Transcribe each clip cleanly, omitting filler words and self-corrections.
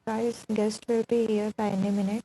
Guys, guest will be here by any minute.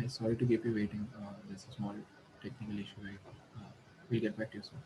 Sorry to keep you waiting. There's a small technical issue, right? Uh, we'll get back to you soon.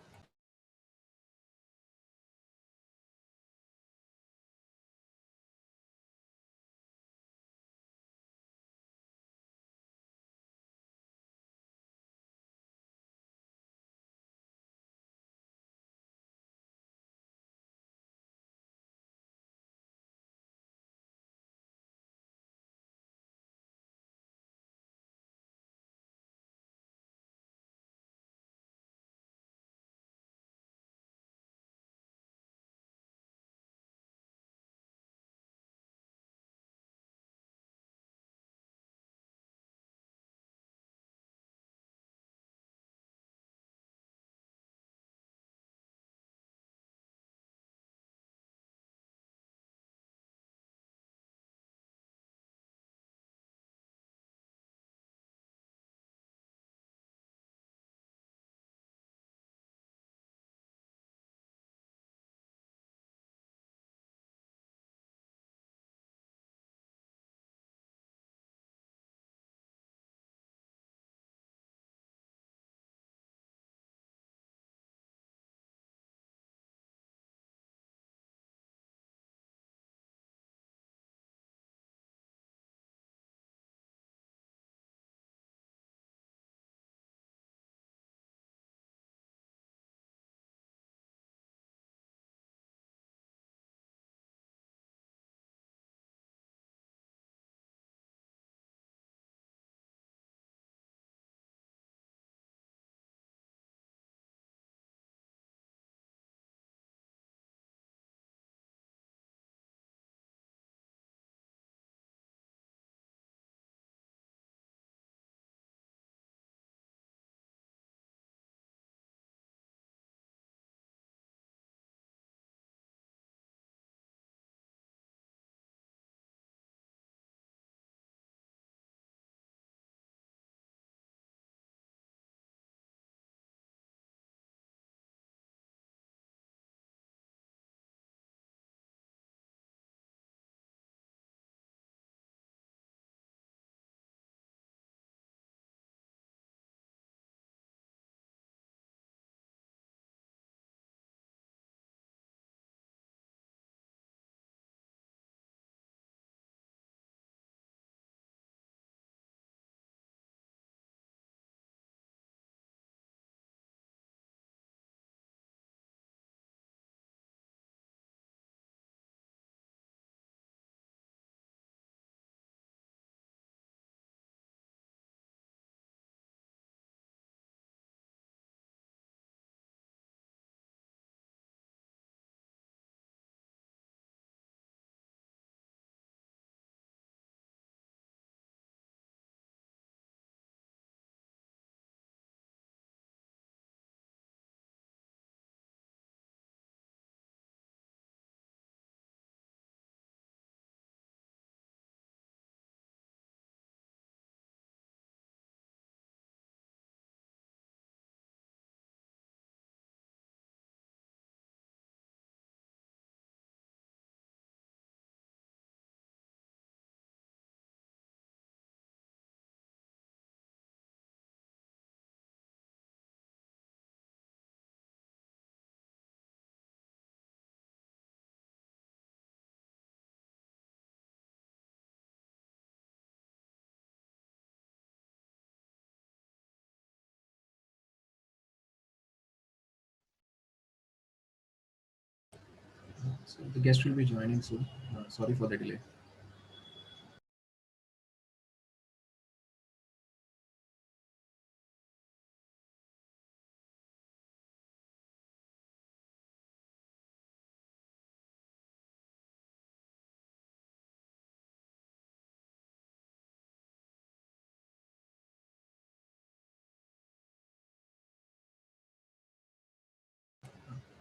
So the guest will be joining soon. Sorry for the delay.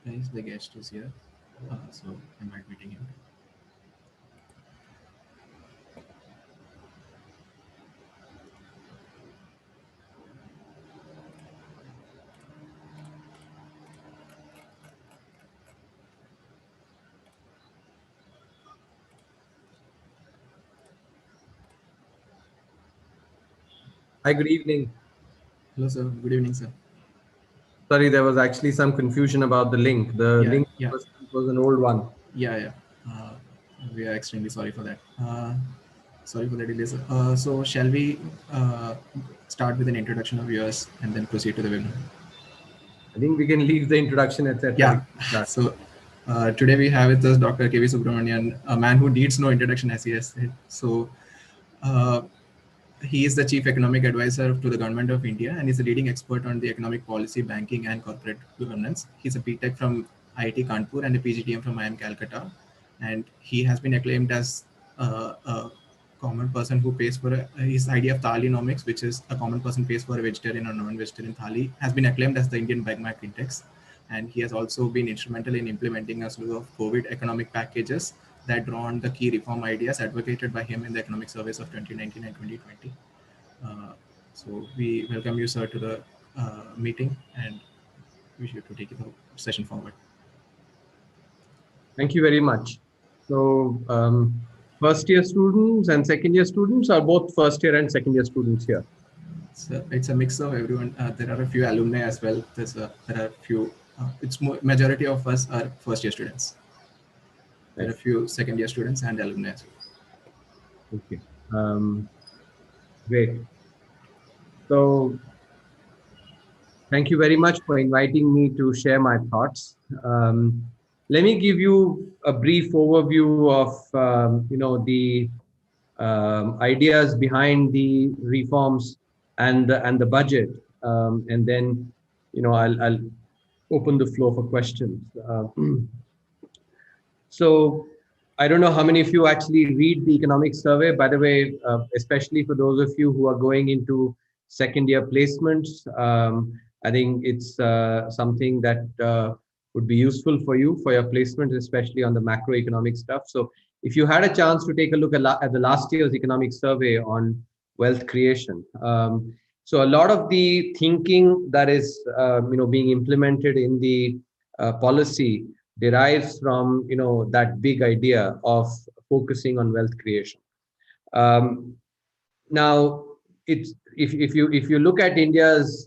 Guys, the guest is here. So I might meeting him. Hi, good evening. Hello, sir. Good evening, sir. Sorry, there was actually some confusion about the link. The Yeah, link yeah, was an old one. yeah. Uh, we are extremely sorry for that. Sorry for the delay, sir. So, shall we start with an introduction of yours and then proceed to the webinar? I think we can leave the introduction, etc. We Yeah. can start. So, today we have with us Dr. K.V. Subramanian, a man who needs no introduction, as he has said. So, uh, he is the chief economic advisor to the government of India and is a leading expert on the economic policy, banking, and corporate governance. He's a B.Tech from IIT Kanpur and a PGDM from IIM Calcutta, and he has been acclaimed as a common person who pays for his idea of Thalinomics, which is a common person pays for a vegetarian or non-vegetarian thali, has been acclaimed as the Indian benchmark index, and he has also been instrumental in implementing a slew of COVID economic packages that draw on the key reform ideas advocated by him in the economic surveys of 2019 and 2020. Uh, so we welcome you, sir, to the meeting and wish you to take the session forward. Thank you very much. So, first year students and second year students are both first year and second year students here. So it's a mix of everyone. There are a few alumni as well. There are a few. It's majority of us are first year students. There are a few second year students and alumni as well. Okay. Great. So, thank you very much for inviting me to share my thoughts. Let me give you a brief overview of the ideas behind the reforms and the budget, and then I'll open the floor for questions. So I don't know how many of you actually read the economic survey. By the way, especially for those of you who are going into second year placements, I think it's something that would be useful for you for your placements, especially on the macroeconomic stuff. So if you had a chance to take a look at the last year's economic survey on wealth creation, so a lot of the thinking that is being implemented in the policy derives from that big idea of focusing on wealth creation. Now, it's if you look at India's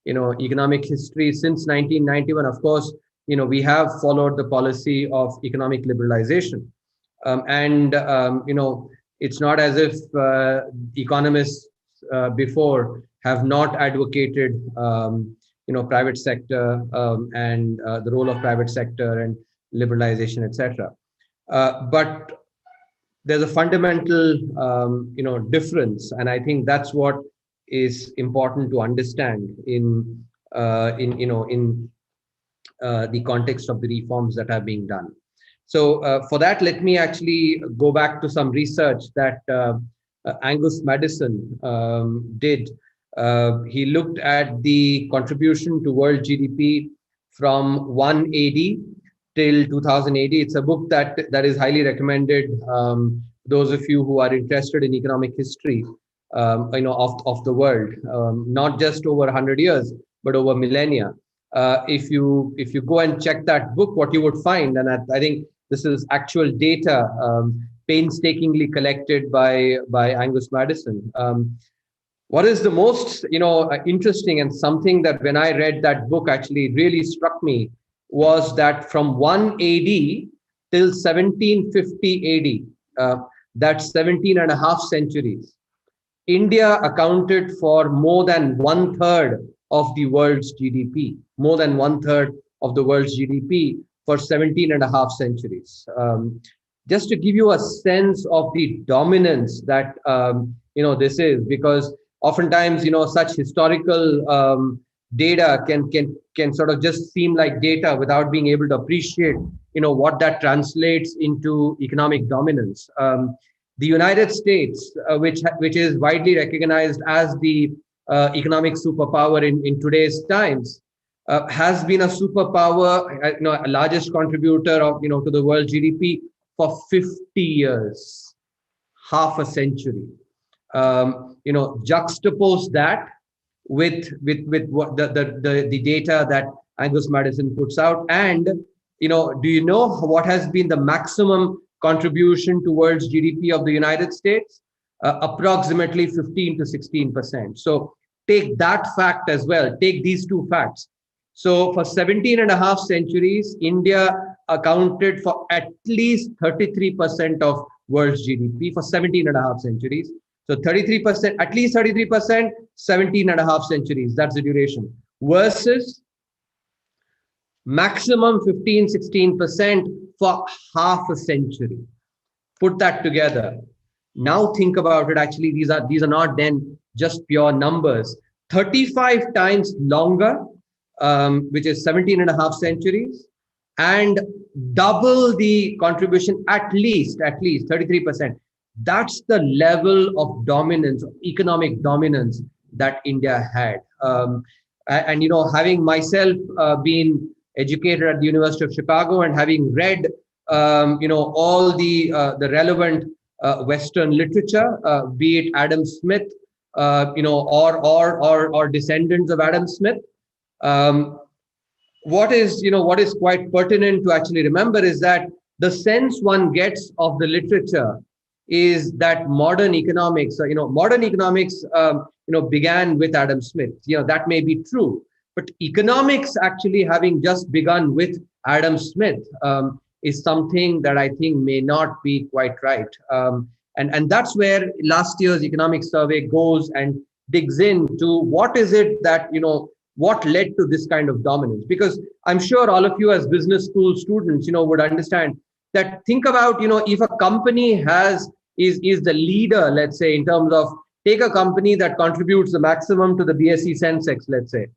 economic history since 1991, of course, we have followed the policy of economic liberalization, and it's not as if economists before have not advocated private sector and the role of private sector and liberalization, etc. But there's a fundamental difference, and I think that's what is important to understand in the context of the reforms that are being done. So for that, let me actually go back to some research that Angus Maddison did. He looked at the contribution to world GDP from 180 till 2080. It's a book that is highly recommended. Those of you who are interested in economic history, of the world, not just over 100 years, but over millennia. If you go and check that book, what you would find, and I think this is actual data, painstakingly collected by Angus Maddison. What is the most interesting, and something that when I read that book actually really struck me, was that from 1 AD till 1750 AD, that's 17 and a half centuries, India accounted for more than one third of the world's GDP, more than one third of the world's GDP for 17 and a half centuries. Just to give you a sense of the dominance that this is, because oftentimes such historical data can sort of just seem like data without being able to appreciate what that translates into economic dominance. The United States, which is widely recognized as the economic superpower in today's times, has been a superpower, a largest contributor of to the world GDP for 50 years, half a century. Juxtapose that with what the data that Angus Maddison puts out, and do you know what has been the maximum contribution towards GDP of the United States? approximately 15 to 16%. So take that fact as well. Take these two facts. So for 17 and a half centuries, India accounted for at least 33% of world's GDP for 17 and a half centuries. So 33%, at least 33%, 17 and a half centuries. That's the duration. Versus maximum 15, 16% for half a century. Put that together. Now think about it. Actually, these are not then just pure numbers. 35 times longer, which is 17 and a half centuries, and double the contribution, at least 33%. That's the level of dominance, economic dominance that India had. And having myself been educated at the University of Chicago and having read all the relevant Western literature, be it Adam Smith, or descendants of Adam Smith. What is quite pertinent to actually remember is that the sense one gets of the literature is that modern economics began with Adam Smith. That may be true, but economics actually having just begun with Adam Smith is something that I think may not be quite right. And that's where last year's economic survey goes and digs into what is it that, what led to this kind of dominance. Because I'm sure all of you as business school students, would understand that, think about, if a company is the leader, let's say, in terms of, take a company that contributes the maximum to the BSE Sensex, let's say,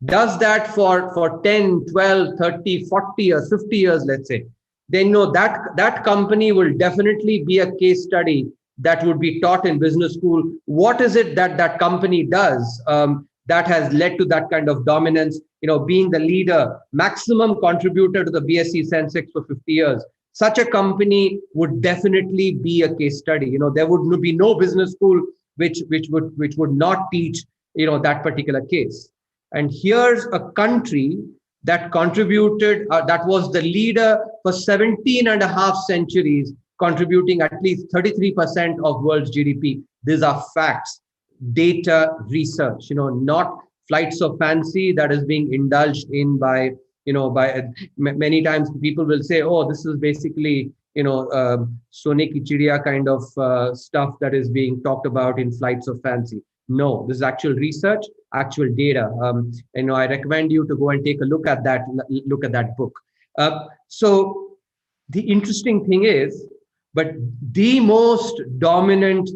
does that for 10, 12, 30, 40 years, 50 years, let's say, then that company will definitely be a case study that would be taught in business school. What is it that company does that has led to that kind of dominance, being the leader, maximum contributor to the BSE Sensex for 50 years? Such a company would definitely be a case study. There would be no business school which would not teach, that particular case. And here's a country that contributed, that was the leader for 17 and a half centuries, contributing at least 33% of world's GDP. These are facts, data, research, not flights of fancy that is being indulged in by many times people will say, oh, this is basically, Sone ki chidiya kind of stuff that is being talked about in flights of fancy. No, this is actual research, actual data. I recommend you to go and take a look at that book. So the interesting thing is, but the most dominant,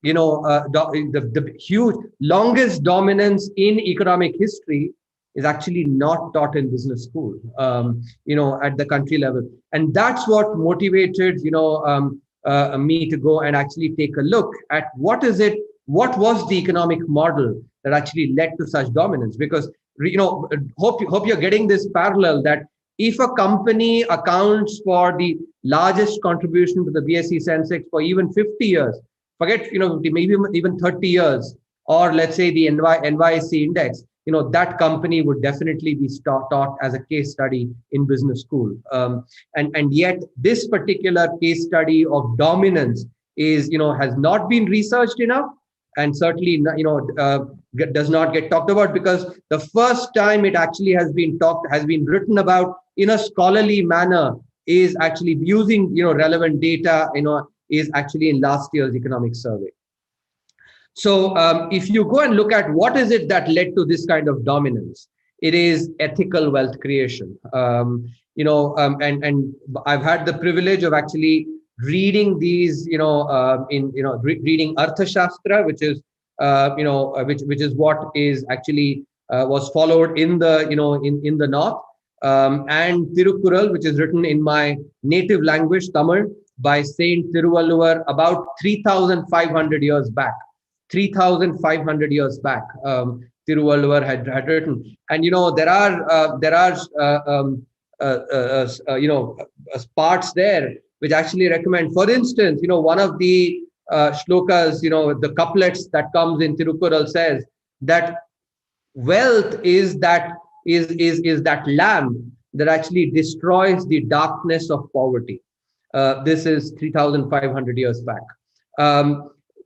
the huge, longest dominance in economic history is actually not taught in business school, at the country level. And that's what motivated, me to go and actually take a look at what was the economic model that actually led to such dominance. Because, hope you're getting this parallel, that if a company accounts for the largest contribution to the BSE Sensex for even 50 years, forget, maybe even 30 years, or let's say the NYSE index, that company would definitely be taught as a case study in business school. And yet this particular case study of dominance is, has not been researched enough, and certainly, does not get talked about, because the first time it actually has been written about in a scholarly manner is actually using, relevant data, is actually in last year's economic survey. So if you go and look at what is it that led to this kind of dominance, it is ethical wealth creation. And I've had the privilege of actually reading these, reading Arthashastra, which is, which is what is actually was followed in the, in the north, and Tirukkural, which is written in my native language, Tamil, by Saint Tiruvalluvar about 3,500 years back. 3,500 years back, Tiruvalluvar had written, and there are parts there which actually recommend. For instance, one of the shlokas, the couplets that comes in Tirukkural says that wealth is that lamp that actually destroys the darkness of poverty. This is 3,500 years back.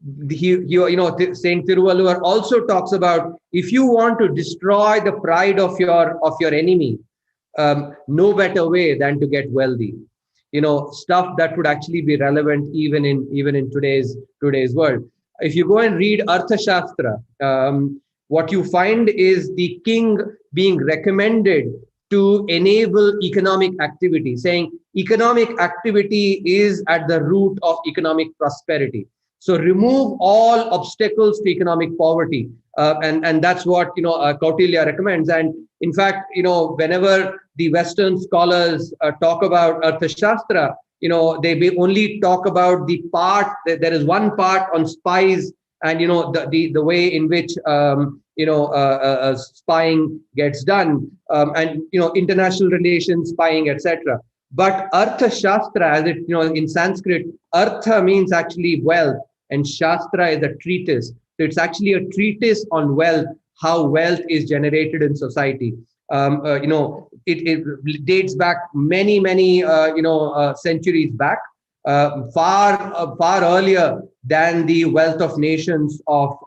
Saint Thiruvalluvar also talks about, if you want to destroy the pride of your enemy, no better way than to get wealthy. Stuff that would actually be relevant even in today's world. If you go and read Arthashastra, what you find is the king being recommended to enable economic activity, saying economic activity is at the root of economic prosperity. So remove all obstacles to economic poverty, and that's what Kautilya recommends. And in fact, whenever the Western scholars talk about Arthashastra, they only talk about the part. There is one part on spies, and the way in which spying gets done, and international relations, spying, etc. But Arthashastra, as it in Sanskrit, Artha means actually wealth, and Shastra is a treatise. So it's actually a treatise on wealth, how wealth is generated in society. It dates back many centuries back, far earlier than the Wealth of Nations of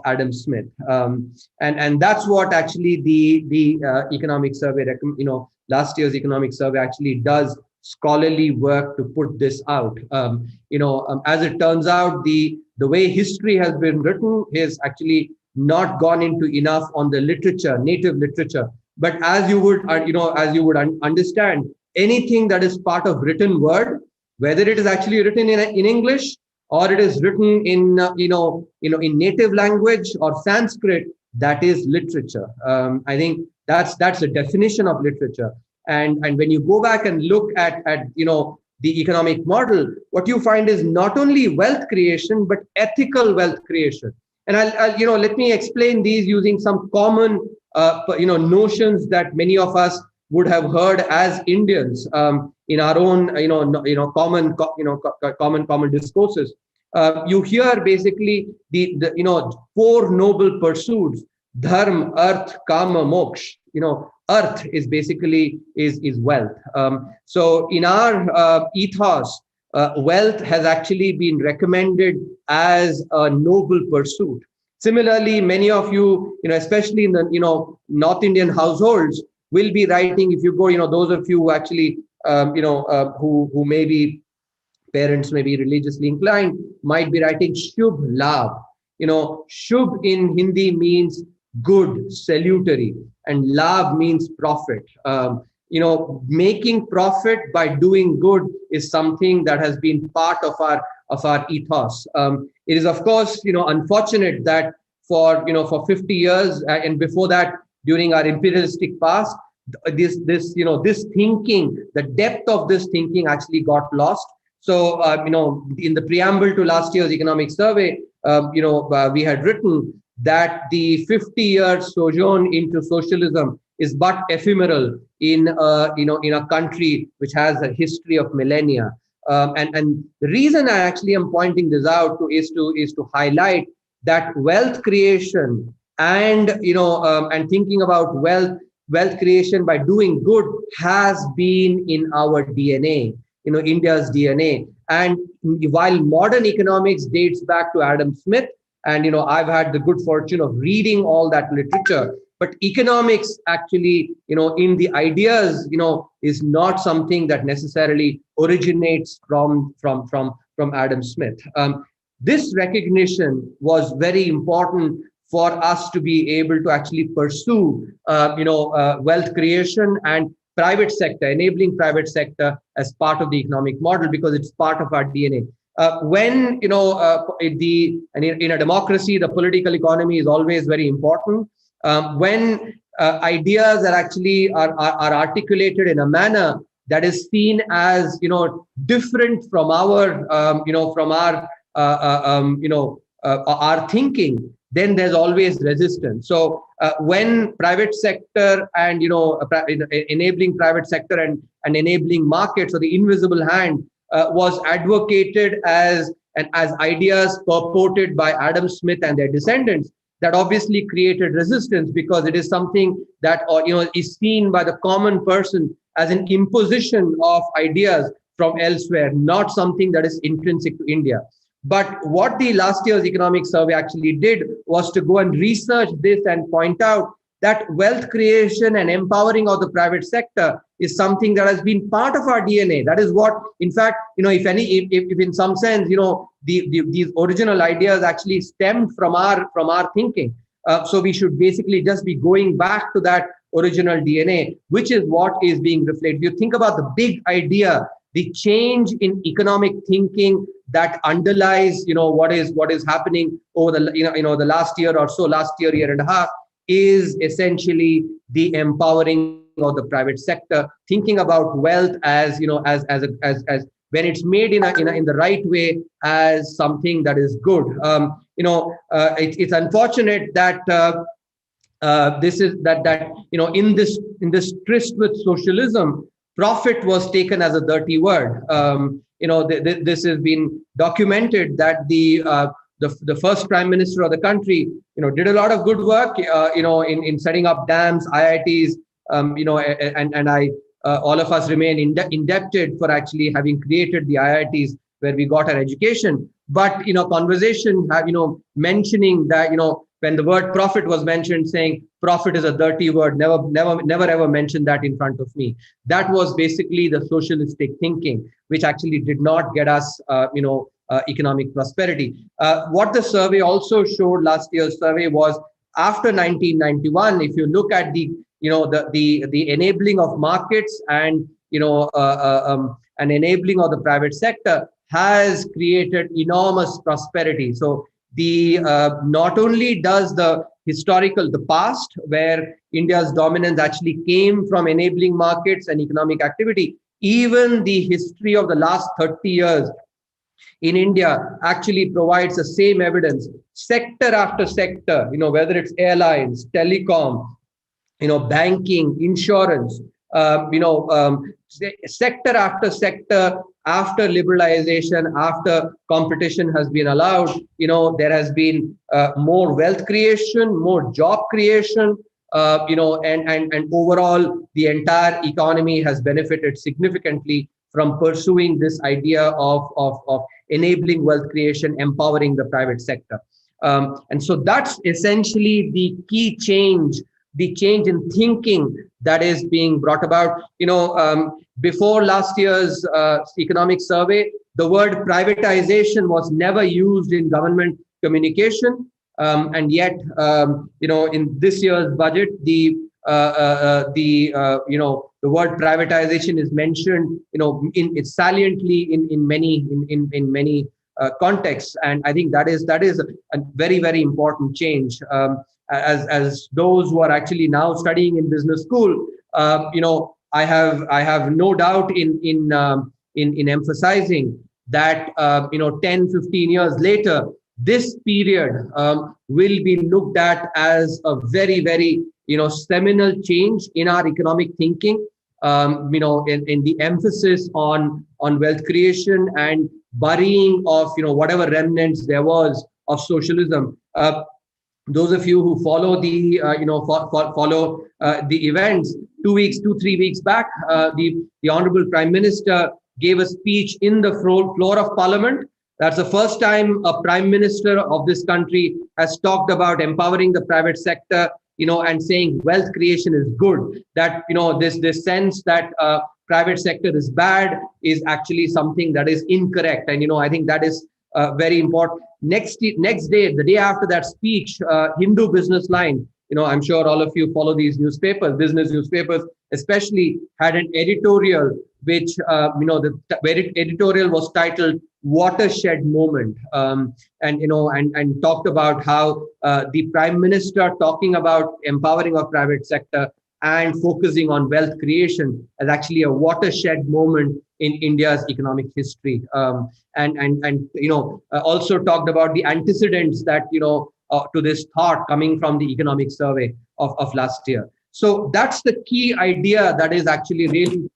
Adam Smith, and that's what actually the economic survey, last year's economic survey actually does scholarly work to put this out. As it turns out, the way history has been written is actually not gone into enough on the literature, native literature. But as you would understand, anything that is part of written word, whether it is actually written in English or it is written in native language or Sanskrit, that is literature. I think that's the definition of literature. And when you go back and look at the economic model, what you find is not only wealth creation but ethical wealth creation. And I'll let me explain these using some common notions that many of us would have heard as Indians in our own common discourses. You hear basically the four noble pursuits: dharma, arth, kama, moksha. Earth is basically is wealth. So in our ethos, wealth has actually been recommended as a noble pursuit. Similarly, many of you, especially in the North Indian households, will be writing. If you go, those of you who actually who may be parents, may be religiously inclined, might be writing Shubh Labh. Shubh in Hindi means good, salutary, and Labh means profit. Making profit by doing good is something that has been part of our ethos. It is, of course, unfortunate that for 50 years and before that, during our imperialistic past, this thinking, the depth of this thinking actually got lost. So, in the preamble to last year's economic survey, we had written that the 50-year sojourn into socialism is but ephemeral in a country which has a history of millennia. And the reason I actually am pointing this out is to highlight that wealth creation and thinking about wealth creation by doing good has been in our DNA, India's DNA. And while modern economics dates back to Adam Smith, and I've had the good fortune of reading all that literature, but economics actually, in the ideas, is not something that necessarily originates from Adam Smith. This recognition was very important for us to be able to actually pursue, wealth creation and private sector, enabling private sector as part of the economic model, because it's part of our DNA. When in a democracy, the political economy is always very important. When ideas are actually are articulated in a manner that is seen as different from our thinking, then there's always resistance. So when private sector and enabling private sector and enabling markets, or the invisible hand, was advocated as ideas purported by Adam Smith and their descendants, that obviously created resistance, because it is something that is seen by the common person as an imposition of ideas from elsewhere, not something that is intrinsic to India. But what the last year's economic survey actually did was to go and research this and point out that wealth creation and empowering of the private sector is something that has been part of our DNA. That is what, in fact, if in some sense, these original ideas actually stemmed from our thinking. So we should basically just be going back to that original DNA, which is what is being reflected. You think about the big idea, the change in economic thinking that underlies, what is happening over the last year or so, year and a half, is essentially the empowering of the private sector, thinking about wealth as as when it's made in the right way, as something that is good. It's unfortunate that in this tryst with socialism, profit was taken as a dirty word. This has been documented that the first prime minister of the country, did a lot of good work, in setting up dams, IITs, all of us remain indebted for actually having created the IITs where we got our education. But, conversation, mentioning that, when the word profit was mentioned, saying profit is a dirty word, never ever mention that in front of me. That was basically the socialistic thinking, which actually did not get us, economic prosperity. What the survey also showed, last year's survey, was after 1991, if you look at the enabling of markets and, an enabling of the private sector has created enormous prosperity. So not only does the past, where India's dominance actually came from enabling markets and economic activity, even the history of the last 30 years in India actually provides the same evidence. Sector after sector, whether it's airlines, telecom, banking, insurance, sector after sector, after liberalization, after competition has been allowed, there has been more wealth creation, more job creation, and overall the entire economy has benefited significantly from pursuing this idea of enabling wealth creation, empowering the private sector. And so that's essentially the key change, the change in thinking that is being brought about. Before last year's economic survey, the word privatization was never used in government communication. And yet, in this year's budget, the word privatization is mentioned, it's saliently in many contexts, and I think that is a very, very important change. As those who are actually now studying in business school, I have no doubt in emphasizing that 10-15 years later, this period will be looked at as a very, very seminal change in our economic thinking, in the emphasis on wealth creation and burying of whatever remnants there was of socialism. Those of you who follow the the events, 2-3 weeks back, the Honorable Prime Minister gave a speech in the floor of Parliament. That's the first time a Prime Minister of this country has talked about empowering the private sector, and saying wealth creation is good. That this sense that private sector is bad is actually something that is incorrect, and I think that is very important. Next day, the day after that speech, Hindu Business Line, I'm sure all of you follow these newspapers, business newspapers especially, had an editorial which the editorial was titled "Watershed Moment," and talked about how the Prime Minister talking about empowering of private sector and focusing on wealth creation as actually a watershed moment in India's economic history, and also talked about the antecedents that to this thought coming from the economic survey of last year. So that's the key idea that is actually really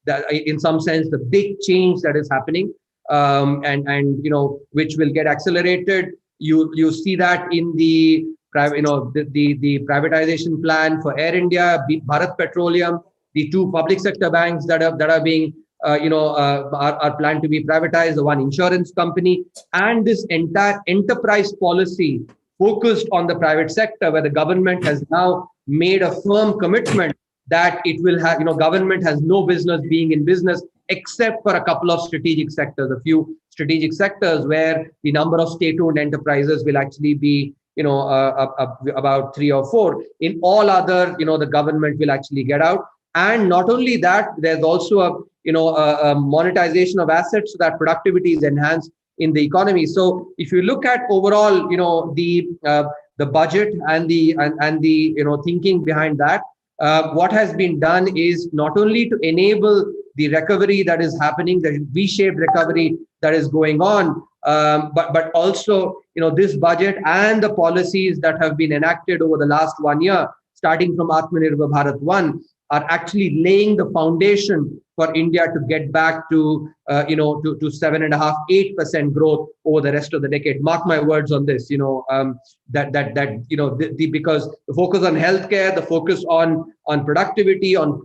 that in some sense the big change that is happening, and which will get accelerated. You see that in the the privatization plan for Air India, Bharat Petroleum, the two public sector banks that are being are planned to be privatized, the one insurance company, and this entire enterprise policy focused on the private sector, where the government has now made a firm commitment that it will have, government has no business being in business except for a couple of strategic sectors, a few strategic sectors where the number of state-owned enterprises will actually be, about 3 or 4. In all other, the government will actually get out. And not only that, there's also a monetization of assets so that productivity is enhanced in the economy. So if you look at overall, the budget and the thinking behind that, what has been done is not only to enable the recovery that is happening, the V-shaped recovery that is going on, but also, this budget and the policies that have been enacted over the last 1 year, starting from Atmanirbhar Bharat 1, are actually laying the foundation for India to get back to, to 7.5–8% growth over the rest of the decade. Mark my words on this, because the focus on healthcare, the focus on productivity, on,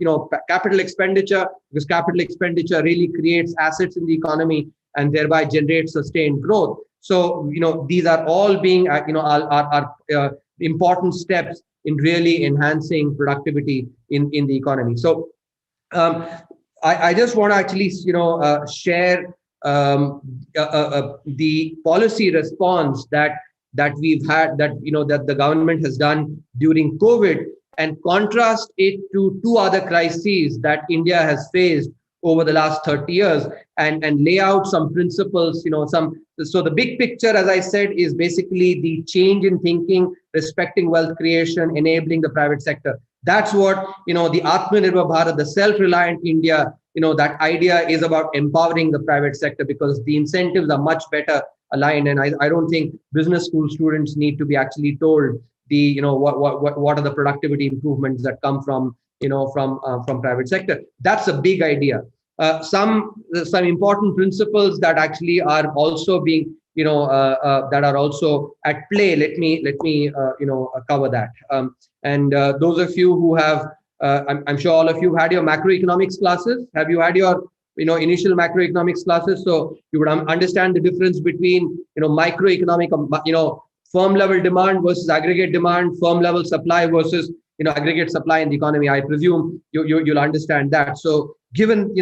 capital expenditure, because capital expenditure really creates assets in the economy and thereby generates sustained growth. So, these are all being, are important steps in really enhancing productivity in the economy. So, I just want to actually, share the policy response that we've had, that the government has done during COVID, and contrast it to 2 other crises that India has faced over the last 30 years, and lay out some principles, so the big picture, as I said, is basically the change in thinking, respecting wealth creation, enabling the private sector. That's what, the Atmanirbhar Bharat, the self-reliant India, that idea is about empowering the private sector, because the incentives are much better aligned. And I don't think business school students need to be actually told what are the productivity improvements that come from private sector. That's a big idea. Some important principles that actually are also being, that are also at play. Let me cover that. Those of you who have, I'm sure all of you had your macroeconomics classes. Have you had your, initial macroeconomics classes? So you would understand the difference between, microeconomic, firm level demand versus aggregate demand, firm level supply versus, aggregate supply in the economy. I presume you'll understand that. So given,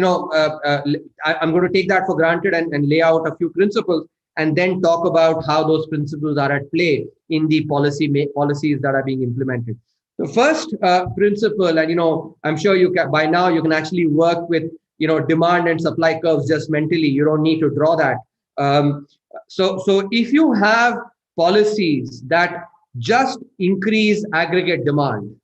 I'm going to take that for granted and lay out a few principles, and then talk about how those principles are at play in the policies that are being implemented. The first principle, and I'm sure by now you can actually work with demand and supply curves just mentally. You don't need to draw that. So if you have policies that just increase aggregate demand,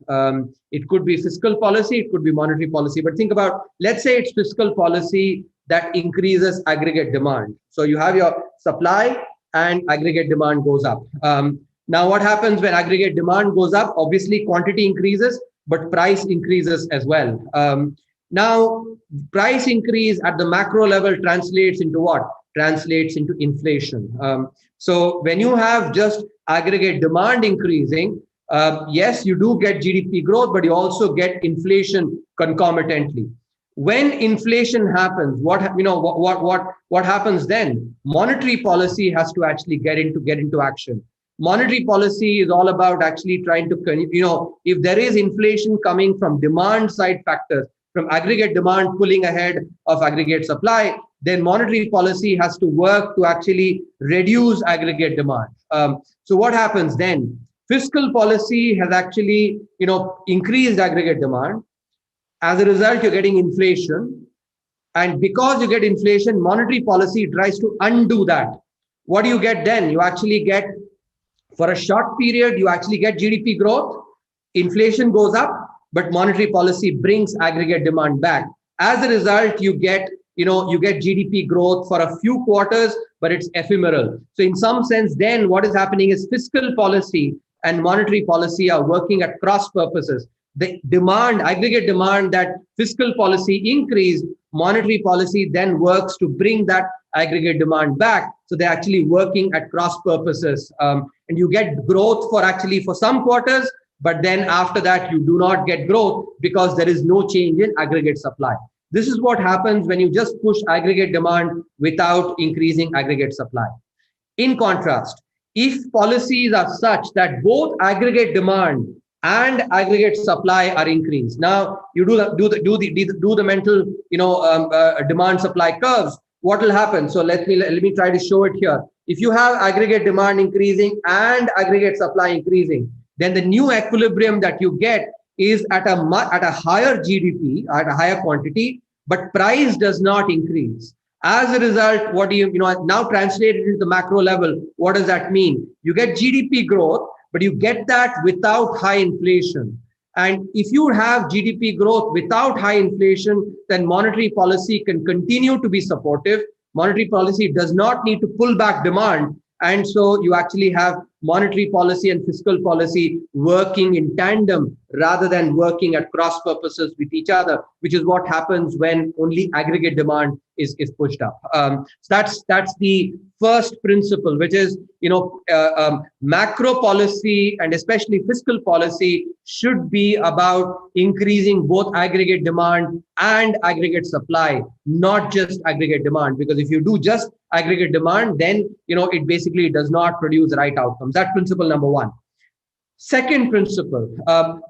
it could be fiscal policy, it could be monetary policy. But think about, let's say it's fiscal policy that increases aggregate demand. So you have your supply and aggregate demand goes up. Now what happens when aggregate demand goes up? Obviously quantity increases, but price increases as well. Now price increase at the macro level translates into what? Translates into inflation. So when you have just aggregate demand increasing, yes, you do get GDP growth, but you also get inflation concomitantly. When inflation happens, what happens then? Monetary policy has to actually get into action. Monetary policy is all about actually trying to, if there is inflation coming from demand side factors, from aggregate demand pulling ahead of aggregate supply, then monetary policy has to work to actually reduce aggregate demand. So what happens then? Fiscal policy has actually, increased aggregate demand. As a result, you're getting inflation. And because you get inflation, monetary policy tries to undo that. What do you get then? You actually get, for a short period, you actually get GDP growth. Inflation goes up, but monetary policy brings aggregate demand back. As a result, you get GDP growth for a few quarters, but it's ephemeral. So in some sense, then what is happening is fiscal policy and monetary policy are working at cross purposes. The demand, aggregate demand that fiscal policy increased, monetary policy then works to bring that aggregate demand back. So they're actually working at cross purposes. And you get growth for some quarters, but then after that, you do not get growth because there is no change in aggregate supply. This is what happens when you just push aggregate demand without increasing aggregate supply. In contrast, if policies are such that both aggregate demand and aggregate supply are increased, now you do the mental demand supply curves. What will happen? So let me try to show it here. If you have aggregate demand increasing and aggregate supply increasing, then the new equilibrium that you get is at a higher GDP, at a higher quantity, but price does not increase. As a result, what do you now translated into the macro level? What does that mean? You get GDP growth, but you get that without high inflation. And if you have GDP growth without high inflation, then monetary policy can continue to be supportive. Monetary policy does not need to pull back demand. And so you actually have monetary policy and fiscal policy working in tandem rather than working at cross purposes with each other, which is what happens when only aggregate demand is pushed up. So that's the first principle, which is macro policy and especially fiscal policy should be about increasing both aggregate demand and aggregate supply, not just aggregate demand. Because if you do just aggregate demand, then it basically does not produce the right outcomes. That's principle number one. Second principle,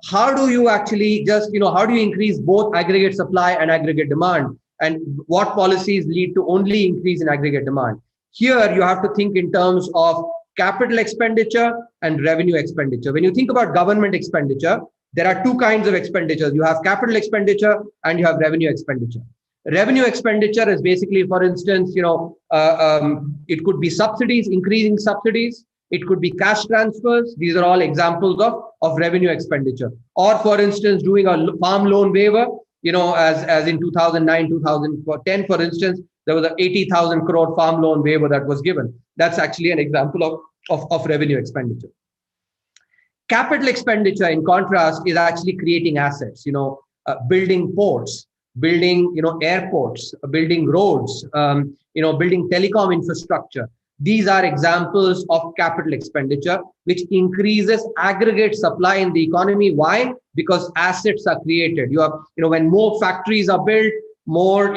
how do you actually how do you increase both aggregate supply and aggregate demand? And what policies lead to only increase in aggregate demand? Here, you have to think in terms of capital expenditure and revenue expenditure. When you think about government expenditure, there are two kinds of expenditures. You have capital expenditure and you have revenue expenditure. Revenue expenditure is basically, for instance, it could be subsidies, increasing subsidies. It could be cash transfers. These are all examples of revenue expenditure. Or, for instance, doing a farm loan waiver. As in 2009, 2010, for instance, there was an 80,000 crore farm loan waiver that was given. That's actually an example of revenue expenditure. Capital expenditure, in contrast, is actually creating assets, building ports, building, airports, building roads, building telecom infrastructure. These are examples of capital expenditure, which increases aggregate supply in the economy. Why? Because assets are created. You have, when more factories are built, more,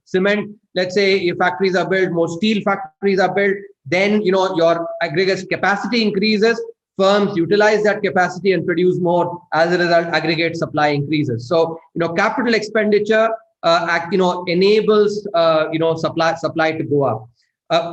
cement, let's say, if factories are built, more steel factories are built, then, your aggregate capacity increases. Firms utilize that capacity and produce more. As a result, aggregate supply increases. So, capital expenditure, enables, supply to go up.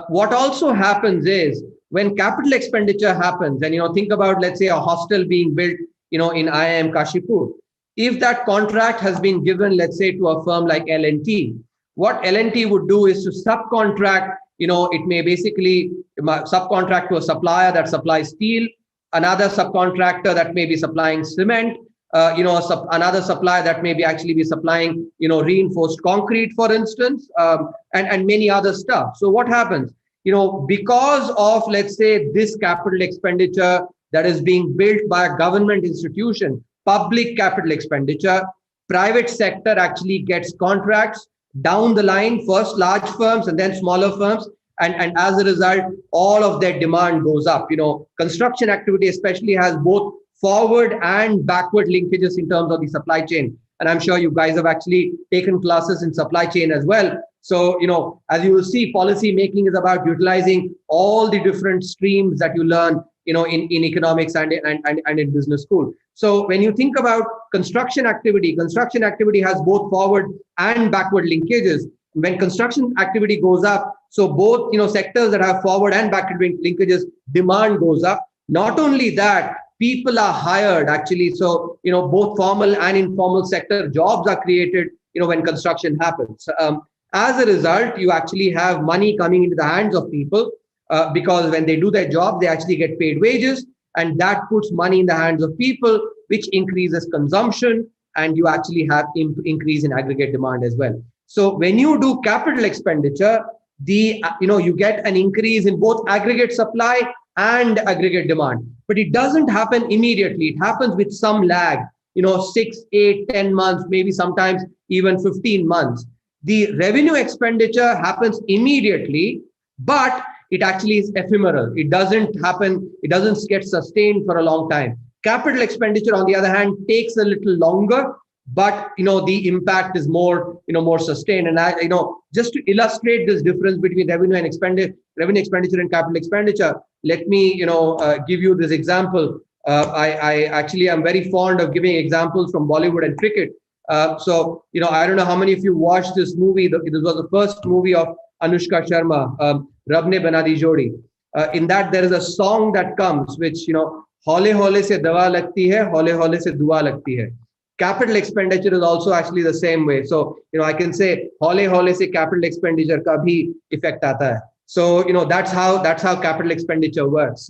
What also happens is when capital expenditure happens, and think about, let's say, a hostel being built, in IIM Kashipur. If that contract has been given, let's say, to a firm like L&T, what L&T would do is to subcontract. It may basically subcontract to a supplier that supplies steel, another subcontractor that may be supplying cement, another supplier that may be actually be supplying, reinforced concrete, for instance, and many other stuff. So what happens? Because of, let's say, this capital expenditure that is being built by a government institution, public capital expenditure, private sector actually gets contracts down the line, first large firms and then smaller firms. And as a result, all of their demand goes up. Construction activity especially has both forward and backward linkages in terms of the supply chain. And I'm sure you guys have actually taken classes in supply chain as well. So, as you will see, policy making is about utilizing all the different streams that you learn, in economics and in business school. So when you think about construction activity has both forward and backward linkages. When construction activity goes up, so both, sectors that have forward and backward linkages, demand goes up. Not only that, people are hired actually. So, both formal and informal sector jobs are created, when construction happens. As a result, you actually have money coming into the hands of people because when they do their job, they actually get paid wages, and that puts money in the hands of people, which increases consumption, and you actually have increase in aggregate demand as well. So when you do capital expenditure, you get an increase in both aggregate supply and aggregate demand, but it doesn't happen immediately. It happens with some lag, 6, 8, 10 months, maybe sometimes even 15 months. The revenue expenditure happens immediately, but it actually is ephemeral. It doesn't happen. It doesn't get sustained for a long time. Capital expenditure, on the other hand, takes a little longer, but the impact is more sustained. And I just to illustrate this difference between revenue expenditure and capital expenditure, let me give you this example. I actually am very fond of giving examples from Bollywood and cricket. So I don't know how many of you watched this movie. This was the first movie of Anushka Sharma, Rab Ne Bana Di Jodi. In that there is a song that comes which hole hole se dawa lagti hai, hole hole se dua lagti hai. Capital expenditure is also actually the same way. So I can say hole hole se capital expenditure ka bhi effect aata hai. So that's how capital expenditure works.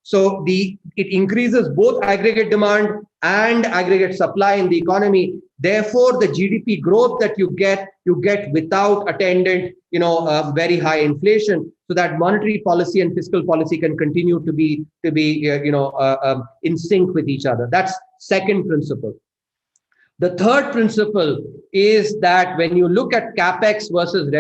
So it increases both aggregate demand and aggregate supply in the economy. Therefore, the GDP growth that you get without attendant very high inflation, so that monetary policy and fiscal policy can continue to be in sync with each other. That's second principle. The third principle is that when you look at capex versus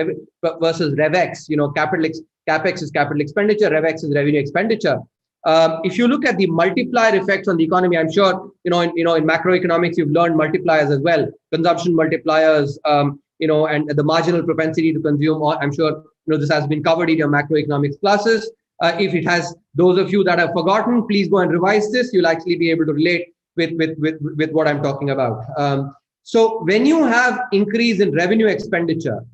revex, capex is capital expenditure, revex is revenue expenditure. If you look at the multiplier effects on the economy, I'm sure in macroeconomics you've learned multipliers as well, consumption multipliers, and the marginal propensity to consume. I'm sure this has been covered in your macroeconomics classes. If it has, those of you that have forgotten, please go and revise this. You'll actually be able to relate with what I'm talking about. So when you have increase in revenue expenditure,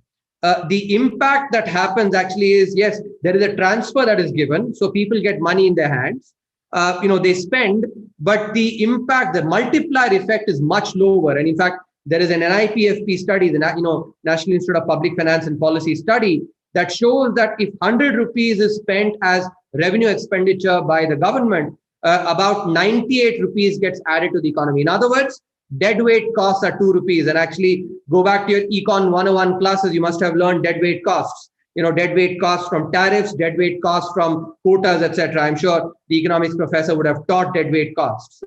the impact that happens actually is, yes, there is a transfer that is given. So people get money in their hands, they spend, but the impact, the multiplier effect is much lower. And in fact, there is an NIPFP study, the National Institute of Public Finance and Policy study, that shows that if 100 rupees is spent as revenue expenditure by the government, about 98 rupees gets added to the economy. In other words, deadweight costs are 2 rupees. And actually, go back to your Econ 101 classes, you must have learned deadweight costs. Deadweight costs from tariffs, deadweight costs from quotas, etc. I'm sure the economics professor would have taught deadweight costs.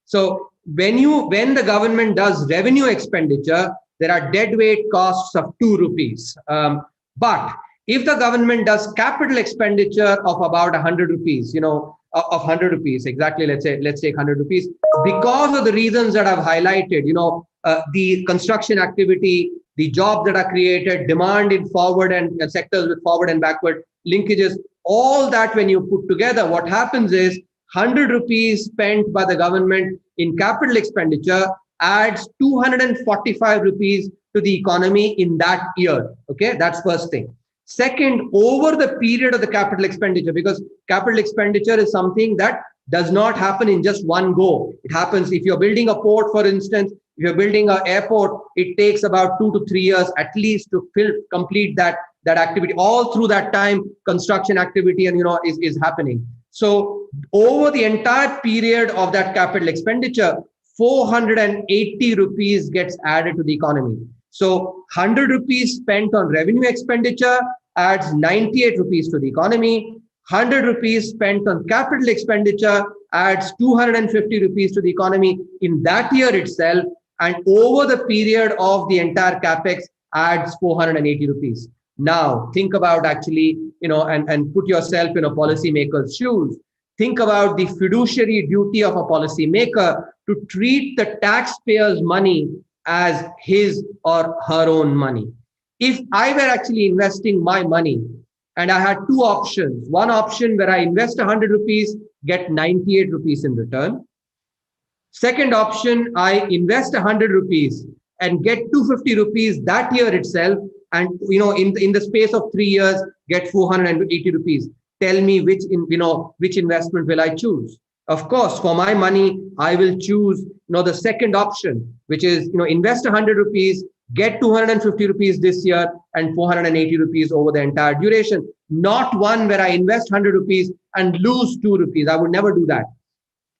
So when the government does revenue expenditure, there are deadweight costs of 2 rupees. But if the government does capital expenditure of about 100 rupees, of 100 rupees, exactly, let's take 100 rupees, because of the reasons that I've highlighted, the construction activity, the jobs that are created, demand in forward and sectors with forward and backward linkages, all that when you put together, what happens is 100 rupees spent by the government in capital expenditure adds 245 rupees to the economy in that year. Okay, that's first thing. Second, over the period of the capital expenditure, because capital expenditure is something that does not happen in just one go. It happens if you're building a port, for instance, if you're building an airport, it takes about 2 to 3 years at least to complete that activity. All through that time, construction activity and is happening. So over the entire period of that capital expenditure, 480 rupees gets added to the economy. So 100 rupees spent on revenue expenditure adds 98 rupees to the economy. 100 rupees spent on capital expenditure adds 250 rupees to the economy in that year itself. And over the period of the entire capex adds 480 rupees. Now think about actually, and put yourself in a policymaker's shoes. Think about the fiduciary duty of a policymaker to treat the taxpayer's money as his or her own money. If I were actually investing my money and I had two options, one option where I invest 100 rupees, get 98 rupees in return. Second option, I invest 100 rupees and get 250 rupees that year itself. And, in the space of 3 years, get 480 rupees. Tell me which investment will I choose? Of course, for my money, I will choose the second option, which is invest 100 rupees, get 250 rupees this year and 480 rupees over the entire duration. Not one where I invest 100 rupees and lose 2 rupees. I would never do that.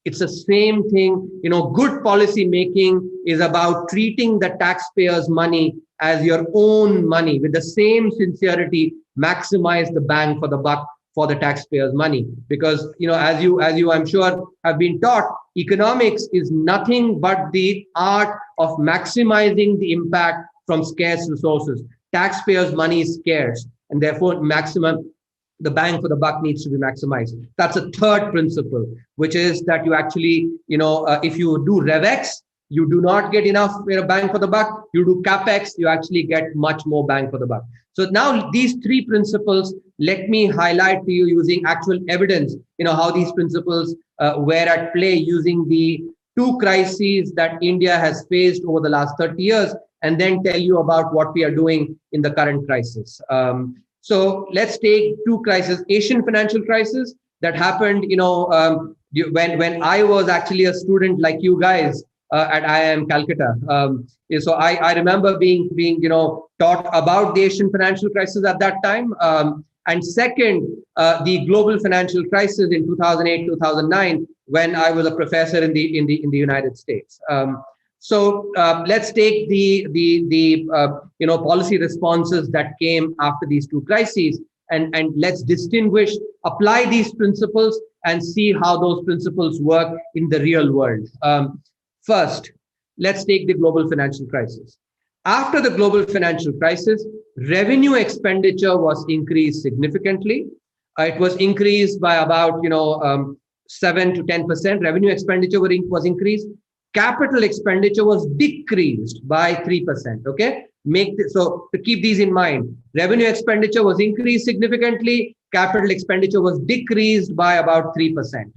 It's the same thing. Good policy making is about treating the taxpayer's money as your own money with the same sincerity. Maximize the bang for the buck for the taxpayer's money, because as you I'm sure have been taught, economics is nothing but the art of maximizing the impact from scarce resources. Taxpayers' money is scarce, and therefore the bang for the buck needs to be maximized. That's a third principle, which is that you actually if you do revex, You do not get enough bang for the buck. You do capex, you actually get much more bang for the buck. So now these three principles, let me highlight to you using actual evidence, how these principles were at play using the two crises that India has faced over the last 30 years, and then tell you about what we are doing in the current crisis. So let's take two crises. Asian financial crisis that happened, when I was actually a student like you guys at IIM Calcutta. So I remember being taught about the Asian financial crisis at that time. And second, the global financial crisis in 2008, 2009, when I was a professor in the United States. So let's take the policy responses that came after these two crises, and let's distinguish, apply these principles, and see how those principles work in the real world. First, let's take the global financial crisis. After the global financial crisis, revenue expenditure was increased significantly. It was increased by about 7 to 10%. Revenue expenditure was increased. Capital expenditure was decreased by 3%. Okay, so to keep these in mind, revenue expenditure was increased significantly. Capital expenditure was decreased by about 3%.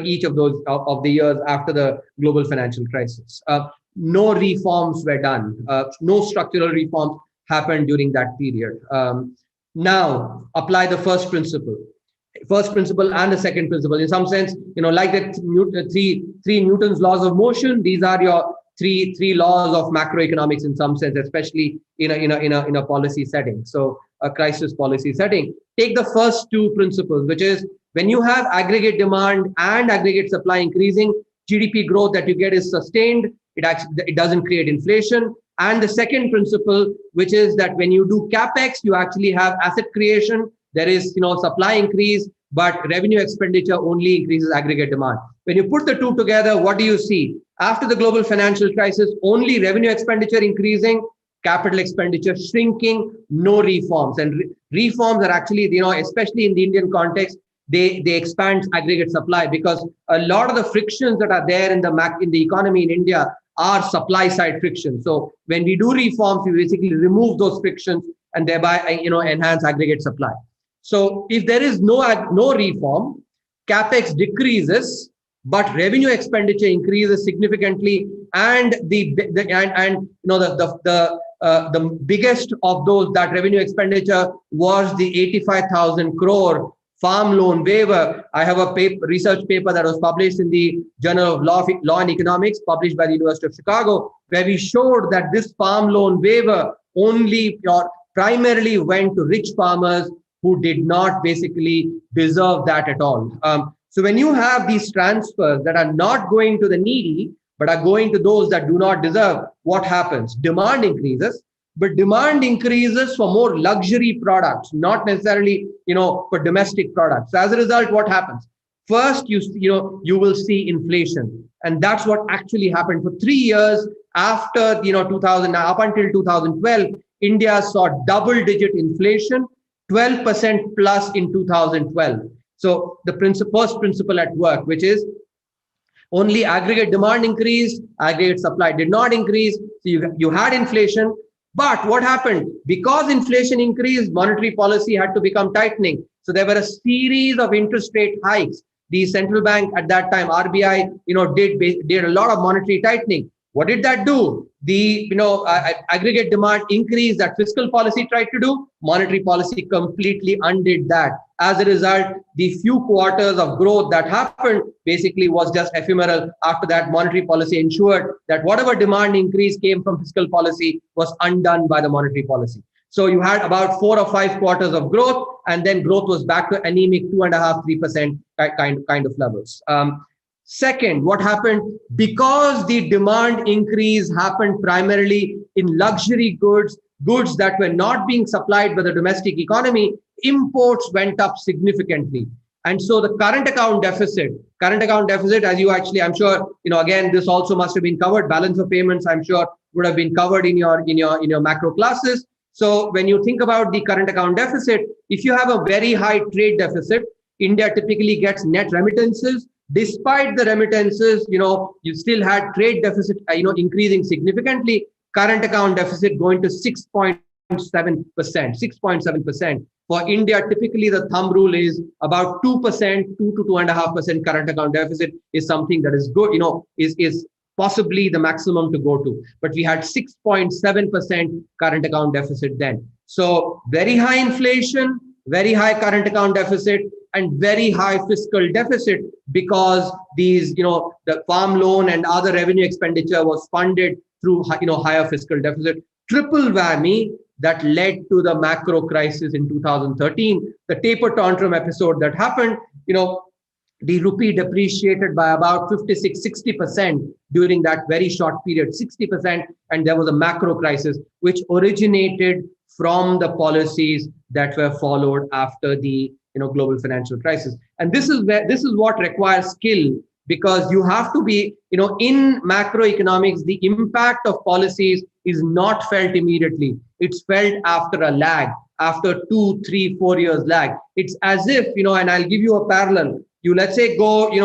Each of those of the years after the global financial crisis. No reforms were done. No structural reforms happened during that period. Now apply the first principle and the second principle. In some sense, like the three Newton's laws of motion, these are your three laws of macroeconomics in some sense, especially in a policy setting. So a crisis policy setting. Take the first two principles, which is when you have aggregate demand and aggregate supply increasing, GDP growth that you get is sustained. It doesn't create inflation. And the second principle, which is that when you do capex, you actually have asset creation. There is supply increase, but revenue expenditure only increases aggregate demand. When you put the two together, what do you see? After the global financial crisis, only revenue expenditure increasing, capital expenditure shrinking, no reforms. And reforms are actually, especially in the Indian context, they expand aggregate supply, because a lot of the frictions that are there in the economy in India are supply side frictions. So when we do reforms, we basically remove those frictions and thereby enhance aggregate supply. So if there is no reform, capex decreases, but revenue expenditure increases significantly, and the biggest of those, that revenue expenditure, was the 85,000 crore farm loan waiver. I have a research paper that was published in the Journal of Law and Economics, published by the University of Chicago, where we showed that this farm loan waiver primarily went to rich farmers who did not basically deserve that at all. So when you have these transfers that are not going to the needy, but are going to those that do not deserve, what happens? Demand increases, but demand increases for more luxury products, not necessarily, for domestic products. So as a result, what happens? First, you will see inflation. And that's what actually happened. For 3 years after, 2000, up until 2012, India saw double-digit inflation, 12% plus in 2012. So the first principle at work, which is only aggregate demand increased, aggregate supply did not increase. So you had inflation. But what happened? Because inflation increased, monetary policy had to become tightening. So there were a series of interest rate hikes. The central bank at that time, RBI, did a lot of monetary tightening. What did that do? The aggregate demand increase that fiscal policy tried to do, monetary policy completely undid that. As a result, the few quarters of growth that happened basically was just ephemeral. After that, monetary policy ensured that whatever demand increase came from fiscal policy was undone by the monetary policy. So you had about 4 or 5 quarters of growth, and then growth was back to anemic 2.5-3% kind of levels. Second, what happened? Because the demand increase happened primarily in luxury goods that were not being supplied by the domestic economy, imports went up significantly. And so the current account deficit, as you actually, I'm sure, again, this also must have been covered. Balance of payments, I'm sure, would have been covered in your macro classes. So when you think about the current account deficit, if you have a very high trade deficit, India typically gets net remittances, Despite the remittances, you still had trade deficit, increasing significantly, current account deficit going to 6.7%, 6.7%. For India, typically the thumb rule is about 2%, 2 to 2.5% current account deficit is something that is good, is possibly the maximum to go to. But we had 6.7% current account deficit then. So very high inflation, very high current account deficit, and very high fiscal deficit, because these, the farm loan and other revenue expenditure was funded through, higher fiscal deficit. Triple whammy that led to the macro crisis in 2013, the taper tantrum episode that happened. The rupee depreciated by about 56-60% during that very short period, 60%, and there was a macro crisis which originated from the policies that were followed after the global financial crisis. And this is what requires skill, because you have to be, in macroeconomics, the impact of policies is not felt immediately. It's felt after a lag, after 2, 3, 4 years lag. It's as if, and I'll give you a parallel. You, let's say, go, you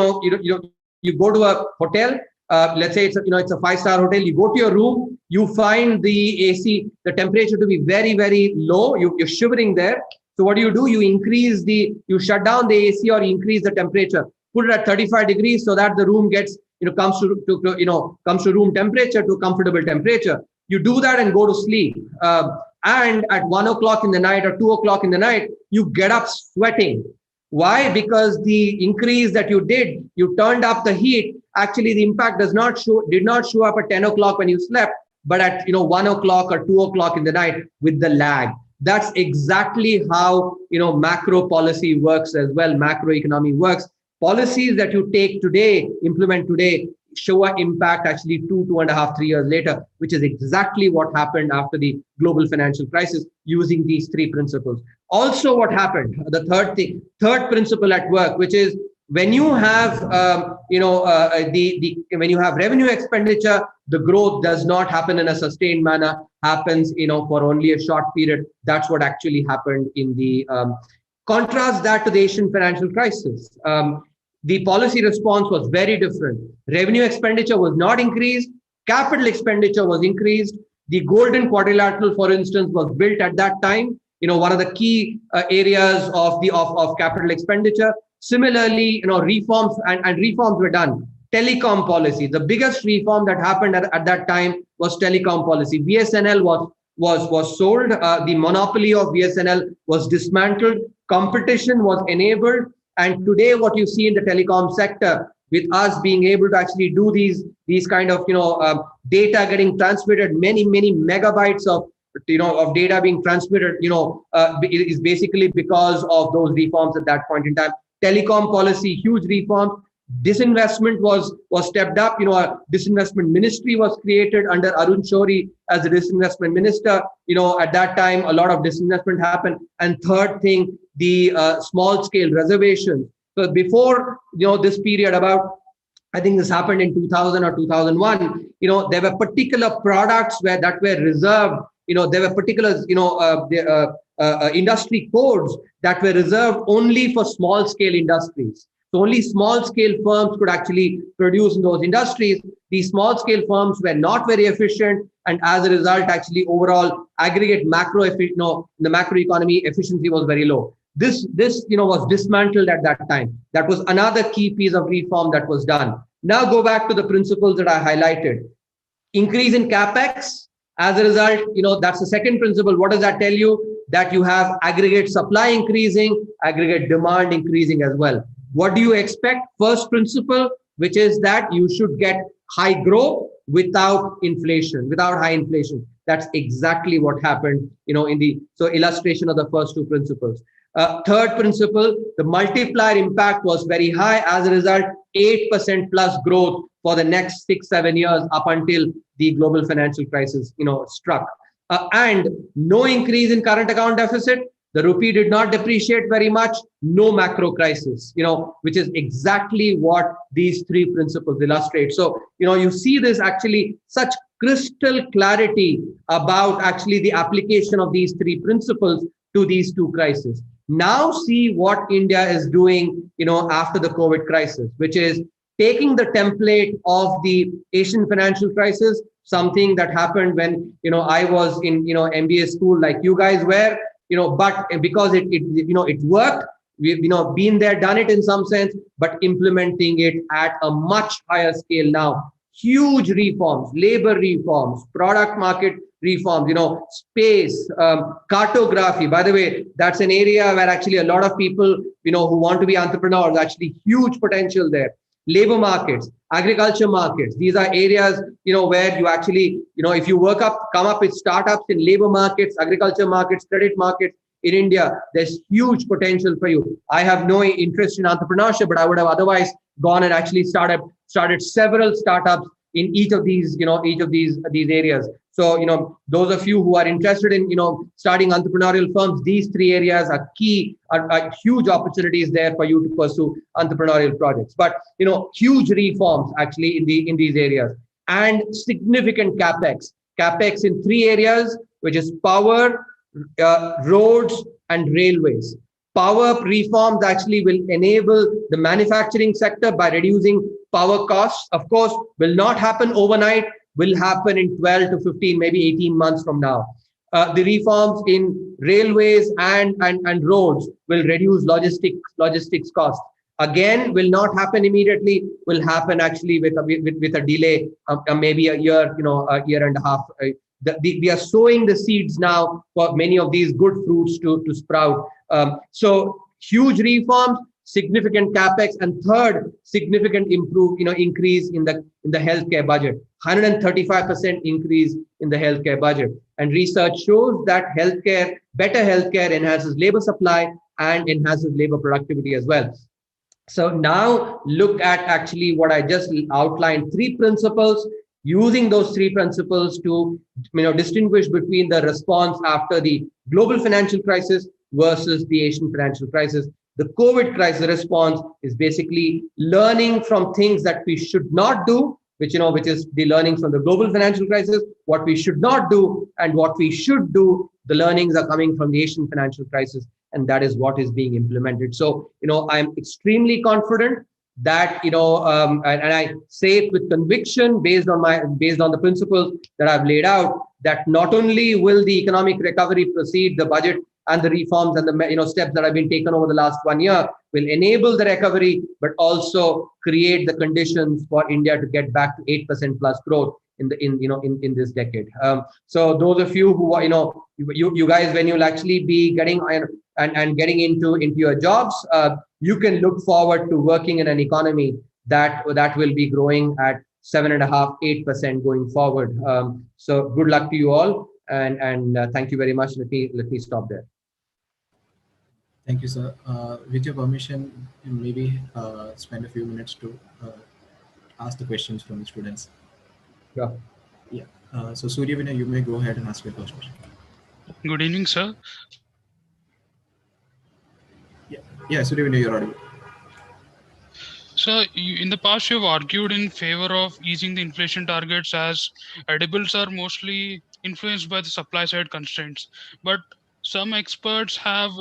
go to a hotel. Let's say it's a 5-star hotel. You go to your room, you find the AC, the temperature to be very, very low. You're shivering there. So what do? You shut down the AC or increase the temperature, put it at 35 degrees so that the room gets, comes to room temperature, to a comfortable temperature. You do that and go to sleep. And at 1 o'clock in the night or 2 o'clock in the night, you get up sweating. Why? Because the increase that you did, you turned up the heat. Actually, the impact did not show up at 10 o'clock when you slept, but at 1 o'clock or 2 o'clock in the night with the lag. That's exactly how macro policy works as well. Macroeconomy works. Policies that you take today, implement today, show an impact actually 2.5, 3 years later, which is exactly what happened after the global financial crisis, using these three principles. Also, what happened, the third principle at work, which is when you have when you have revenue expenditure, the growth does not happen in a sustained manner, happens for only a short period. That's what actually happened in the contrast that to the Asian financial crisis. The policy response was very different. Revenue expenditure was not increased. Capital expenditure was increased. The golden quadrilateral, for instance, was built at that time. One of the key areas of capital expenditure. Similarly, reforms and reforms were done. Telecom policy, the biggest reform that happened at that time was telecom policy. BSNL was sold. The monopoly of BSNL was dismantled. Competition was enabled. And today, what you see in the telecom sector, with us being able to actually do these kind of data getting transmitted, many megabytes of data being transmitted, is basically because of those reforms at that point in time. Telecom policy, huge reform. Disinvestment was stepped up. A disinvestment ministry was created under Arun Shourie as the disinvestment minister. At that time, a lot of disinvestment happened. And third thing, the small scale reservations. So before this period, I think this happened in 2000 or 2001. There were particular products that were reserved. There were particular industry codes that were reserved only for small scale industries. So only small scale firms could actually produce in those industries. These small scale firms were not very efficient, and as a result, actually overall aggregate the macroeconomy efficiency was very low. This was dismantled at that time. That was another key piece of reform that was done. Now go back to the principles that I highlighted. Increase in capex. As a result, that's the second principle. What does that tell you? That you have aggregate supply increasing, aggregate demand increasing as well. What do you expect? First principle, which is that you should get high growth without inflation, without high inflation. That's exactly what happened, so illustration of the first two principles. Third principle, the multiplier impact was very high. As a result, 8% plus growth for the next 6-7 years up until the global financial crisis, struck. And no increase in current account deficit. The rupee did not depreciate very much. No macro crisis, which is exactly what these three principles illustrate. So, you see this actually such crystal clarity about actually the application of these three principles to these two crises. Now see what India is doing, after the COVID crisis, which is taking the template of the Asian financial crisis, something that happened when, I was in, MBA school like you guys were, but because it worked, we've, been there, done it in some sense, but implementing it at a much higher scale now. Huge reforms, labor reforms, product market reforms, space, cartography. By the way, that's an area where actually a lot of people, who want to be entrepreneurs, actually huge potential there. Labor markets, agriculture markets. These are areas, where you actually, if you come up with startups in labor markets, agriculture markets, credit markets in India, there's huge potential for you. I have no interest in entrepreneurship, but I would have otherwise gone and actually started several startups in each of these, these areas. So, those of you who are interested in, starting entrepreneurial firms, these three areas are key, are huge opportunities there for you to pursue entrepreneurial projects. But, huge reforms actually in these areas, and significant capex in three areas, which is power, roads, and railways. Power reforms actually will enable the manufacturing sector by reducing power costs. Of course, will not happen overnight, will happen in 12 to 15, maybe 18 months from now. The reforms in railways and roads will reduce logistics costs. Again, will not happen immediately, will happen actually with a delay, maybe a year, a year and a half. We are sowing the seeds now for many of these good fruits to sprout. So huge reforms, significant capex, and third, significant increase in the healthcare budget. 135% increase in the healthcare budget. And research shows that better healthcare enhances labor supply and enhances labor productivity as well. So now look at actually what I just outlined, 3 principles. Using those 3 principles to distinguish between the response after the global financial crisis versus the Asian financial crisis. The COVID crisis response is basically learning from things that we should not do, which is the learnings from the global financial crisis, what we should not do, and what we should do. The learnings are coming from the Asian financial crisis, and that is what is being implemented. So, I'm extremely confident that, and I say it with conviction based on the principles that I've laid out, that not only will the economic recovery proceed, the budget and the reforms and the steps that have been taken over the last 1 year will enable the recovery, but also create the conditions for India to get back to 8% plus growth in this decade. So those of you who are, you guys, when you'll actually be getting and getting into your jobs, you can look forward to working in an economy that will be growing at 7.5%, 8% going forward. So good luck to you all, and thank you very much. Let me stop there. Thank you, sir. With your permission, maybe spend a few minutes to ask the questions from the students. Yeah. Yeah. So Surya Vinay, you may go ahead and ask your first question. Good evening, sir. Yeah, Surya Vinay, you're audible. So in the past, you have argued in favor of easing the inflation targets, as edibles are mostly influenced by the supply side constraints. But some experts have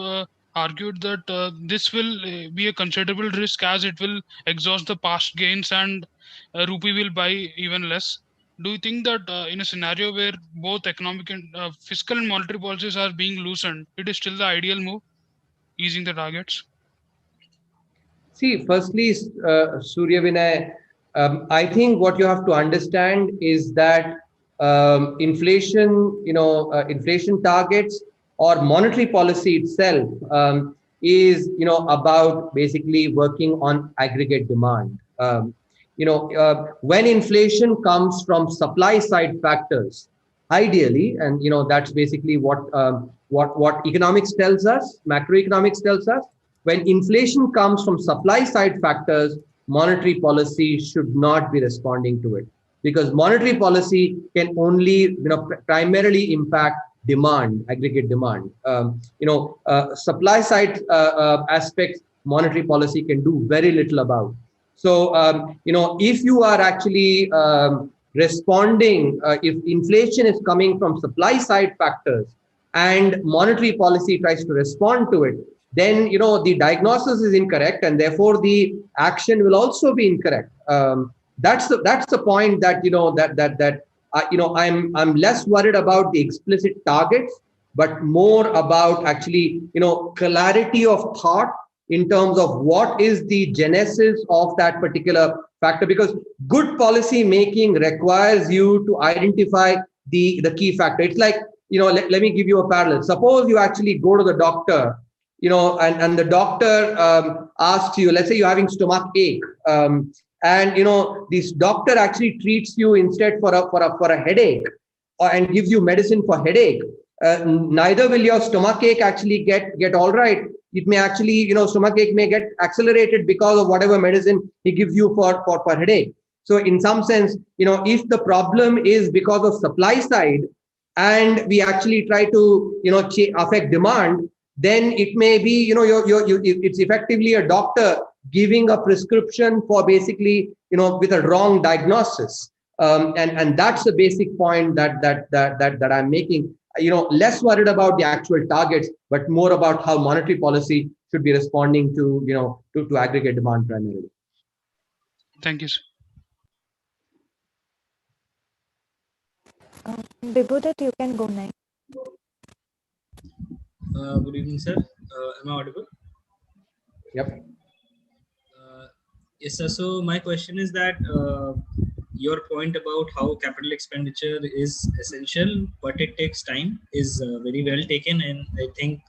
argued that this will be a considerable risk, as it will exhaust the past gains and rupee will buy even less. Do you think that in a scenario where both economic and fiscal and monetary policies are being loosened, it is still the ideal move, easing the targets? See, firstly, Surya Vinay, I think what you have to understand is that inflation, inflation targets or monetary policy itself is, about basically working on aggregate demand. When inflation comes from supply side factors, ideally, and that's basically what economics tells us, macroeconomics tells us. When inflation comes from supply side factors, monetary policy should not be responding to it, because monetary policy can only primarily impact demand, aggregate demand. Supply side aspects, monetary policy can do very little about. So, if you are actually responding, if inflation is coming from supply side factors and monetary policy tries to respond to it, then the diagnosis is incorrect, and therefore the action will also be incorrect. That's the point that I'm less worried about the explicit targets, but more about actually clarity of thought in terms of what is the genesis of that particular factor, because good policy making requires you to identify the key factor. It's like, let me give you a parallel. Suppose you actually go to the doctor, and the doctor asks you, let's say you're having stomach ache, and this doctor actually treats you instead for a headache, and gives you medicine for headache. Neither will your stomach ache actually get all right. It may actually, stomach ache may get accelerated because of whatever medicine he gives you for headache. So in some sense, if the problem is because of supply side, and we actually try to affect demand, then it may be it's effectively a doctor giving a prescription for basically with a wrong diagnosis, and that's the basic point that I'm making. Less worried about the actual targets, but more about how monetary policy should be responding to to aggregate demand primarily. Thank you, sir. Vibhu, you can go next. Good evening, sir. Am I audible? Yep. Yes, sir. So my question is that your point about how capital expenditure is essential, but it takes time, is very well taken, and I think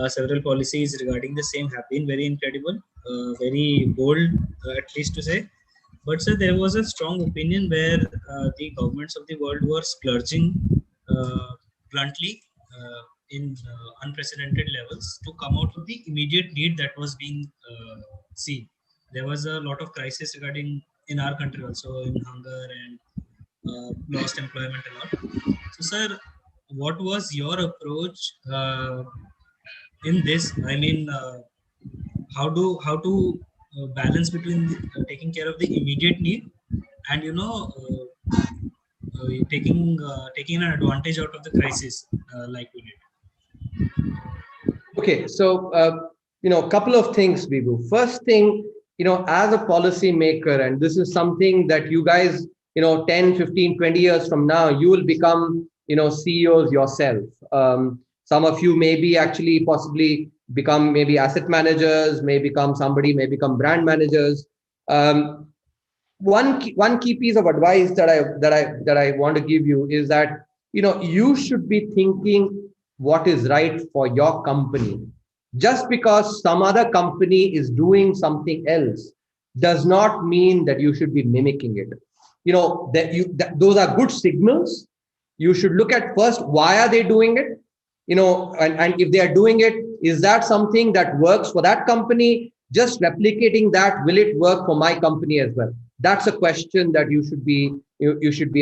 several policies regarding the same have been very incredible, very bold, at least to say. But sir, there was a strong opinion where the governments of the world were splurging bluntly in unprecedented levels to come out of the immediate need that was being seen. There was a lot of crisis regarding in our country also, in hunger and lost employment a lot. So sir, what was your approach in this? I mean, how to balance between taking care of the immediate need and taking an advantage out of the crisis like we did. Okay, so a couple of things, Vibhu. First thing, as a policy maker, and this is something that you guys 10, 15, 20 years from now, you will become CEOs yourself. Some of you maybe actually possibly become maybe asset managers, may become brand managers. One key piece of advice that I want to give you is that you should be thinking what is right for your company. Just because some other company is doing something else does not mean that you should be mimicking it. Those are good signals. You should look at first, why are they doing it? And if they are doing it, is that something that works for that company? Just replicating that, will it work for my company as well? That's a question that you should be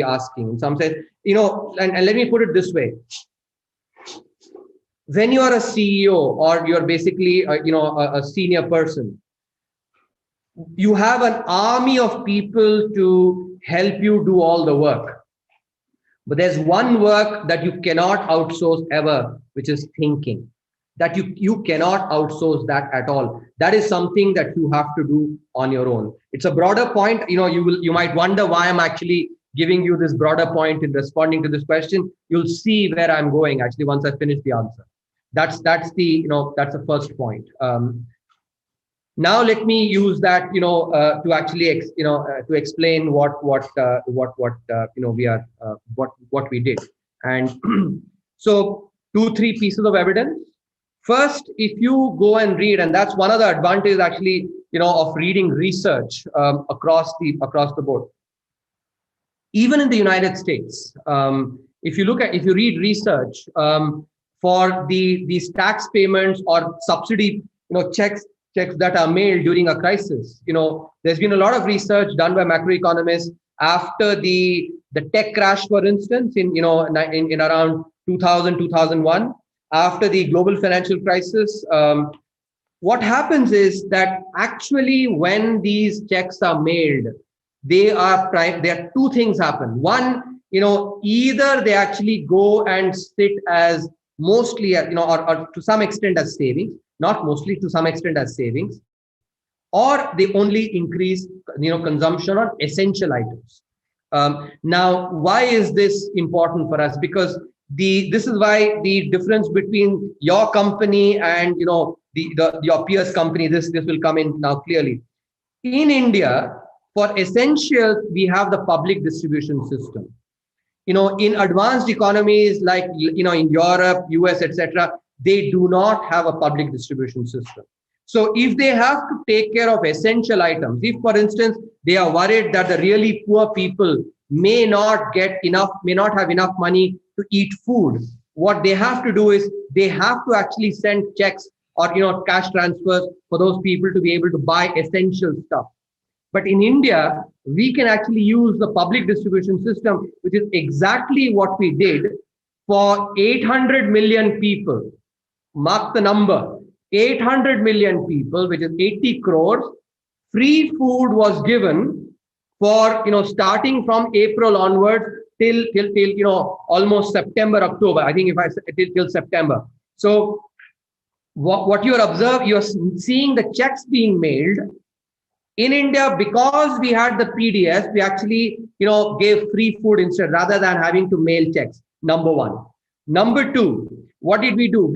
asking. In some sense, and let me put it this way. When you are a CEO or you're basically a senior person, you have an army of people to help you do all the work. But there's one work that you cannot outsource ever, which is thinking. That you cannot outsource that at all. That is something that you have to do on your own. It's a broader point. You might wonder why I'm actually giving you this broader point in responding to this question. You'll see where I'm going actually once I finish the answer. That's the first point. Now let me use that to actually to explain what we did. And so 2-3 pieces of evidence. First, if you go and read, and that's one of the advantages actually of reading research across the board. Even in the United States, if you read research for these tax payments or subsidy checks that are mailed during a crisis, there's been a lot of research done by macroeconomists after the tech crash, for instance, in around 2000, 2001, after the global financial crisis. What happens is that actually when these checks are mailed, there are 2 things happen. One, either they actually go and sit as mostly, or to some extent as savings. not mostly, to some extent as savings, or they only increase, consumption on essential items. Now, why is this important for us? Because this is why the difference between your company and your peers' company, this will come in now clearly. In India, for essentials, we have the public distribution system. In advanced economies like in Europe, US, etc., they do not have a public distribution system. So if they have to take care of essential items, if for instance they are worried that the really poor people may not have enough money to eat food, what they have to do is they have to actually send checks or cash transfers for those people to be able to buy essential stuff. But in India, we can actually use the public distribution system, which is exactly what we did for 800 million people. Mark the number, 800 million people, which is 80 crores. Free food was given for, starting from April onwards till almost September, October. I think till September. So what you're observing, you're seeing the checks being mailed. In India, because we had the PDS, we actually, gave free food instead, rather than having to mail checks. Number one. Number two, what did we do?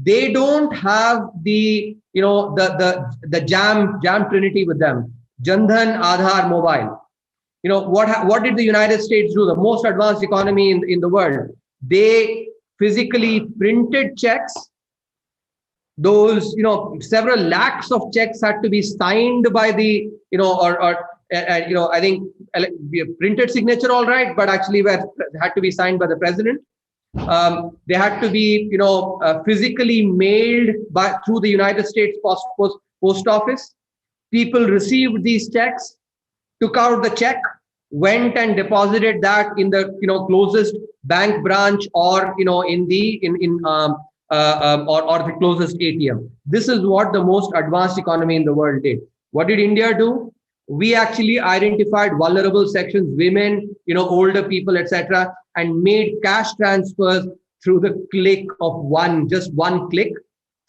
They don't have the, the jam trinity with them. Jandhan, Aadhaar, mobile. What did the United States do? The most advanced economy in the world. They physically printed checks. Those, several lakhs of checks had to be signed by the, I think printed signature, all right, but actually had to be signed by the president. They had to be, physically mailed through the United States post office. People received these checks, took out the check, went and deposited that in the, closest bank branch or, in the or the closest ATM. This is what the most advanced economy in the world did. What did India do? We actually identified vulnerable sections, women, older people, etc., and made cash transfers through the click of just one click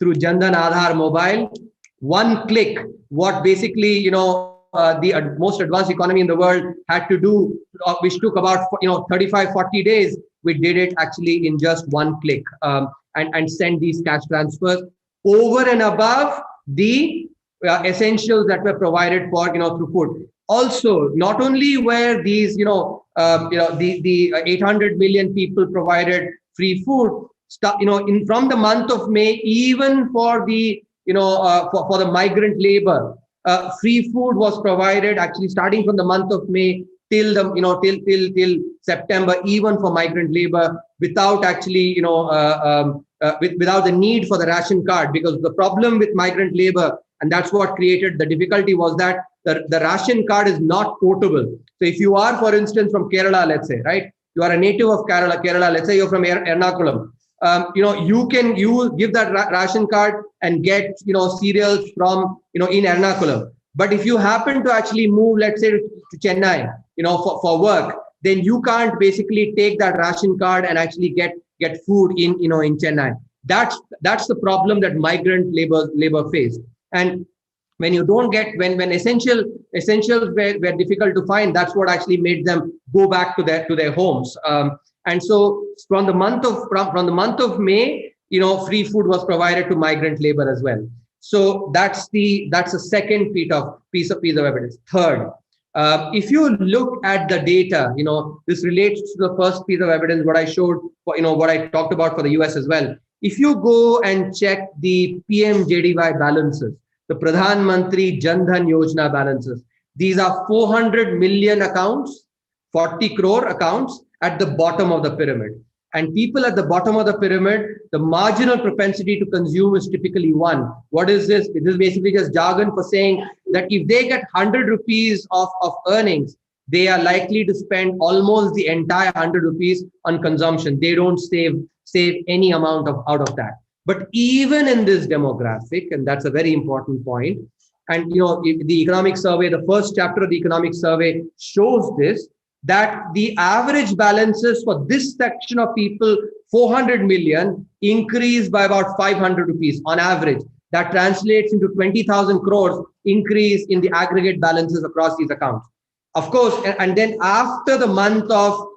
through Jandhan Aadhaar mobile. One click, what basically, the most advanced economy in the world had to do, which took about 35, 40 days. We did it actually in just one click. And send these cash transfers over and above the essentials that were provided for, through food. Also, not only were these, the 800 million people provided free food, from the month of May, even for the, for the migrant labor, free food was provided actually starting from the month of May till till September, even for migrant labor, without actually, without the need for the ration card, because the problem with migrant labor, and that's what created the difficulty, was that the ration card is not portable. So if you are, for instance, from Kerala, let's say, right, you are a native of Kerala, let's say you're from Ernakulam, you can give that ration card and get, cereals from, in Ernakulam. But if you happen to actually move, let's say, to Chennai, for work, then you can't basically take that ration card and actually get food in Chennai. That's the problem that migrant labor faced. And when you don't get, when essentials were difficult to find, that's what actually made them go back to their homes. And so from the month of May, free food was provided to migrant labor as well. So that's the second piece of evidence. Third, if you look at the data, this relates to the first piece of evidence, what I showed, what I talked about for the US as well. If you go and check the PMJDY balances, the Pradhan Mantri Jan Dhan Yojana balances, these are 400 million accounts, 40 crore accounts at the bottom of the pyramid. And people at the bottom of the pyramid, the marginal propensity to consume is typically 1. What is this? This is basically just jargon for saying that if they get 100 rupees of earnings, they are likely to spend almost the entire 100 rupees on consumption. They don't save any amount out of that. But even in this demographic, and that's a very important point, and the economic survey, the first chapter of the economic survey shows this, that the average balances for this section of people, 400 million, increased by about 500 rupees on average. That translates into 20,000 crores increase in the aggregate balances across these accounts. Of course, and then after the month of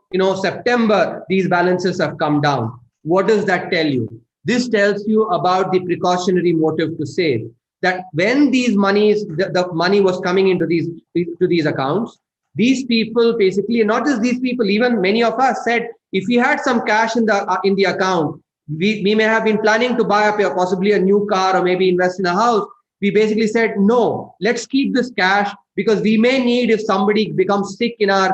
September, these balances have come down. What does that tell you? This tells you about the precautionary motive to save. That when these monies, the money was coming into these accounts, these people basically, not just these people, even many of us said, if we had some cash in the account, we may have been planning to buy possibly a new car or maybe invest in a house. We basically said, no, let's keep this cash because we may need, if somebody becomes sick in our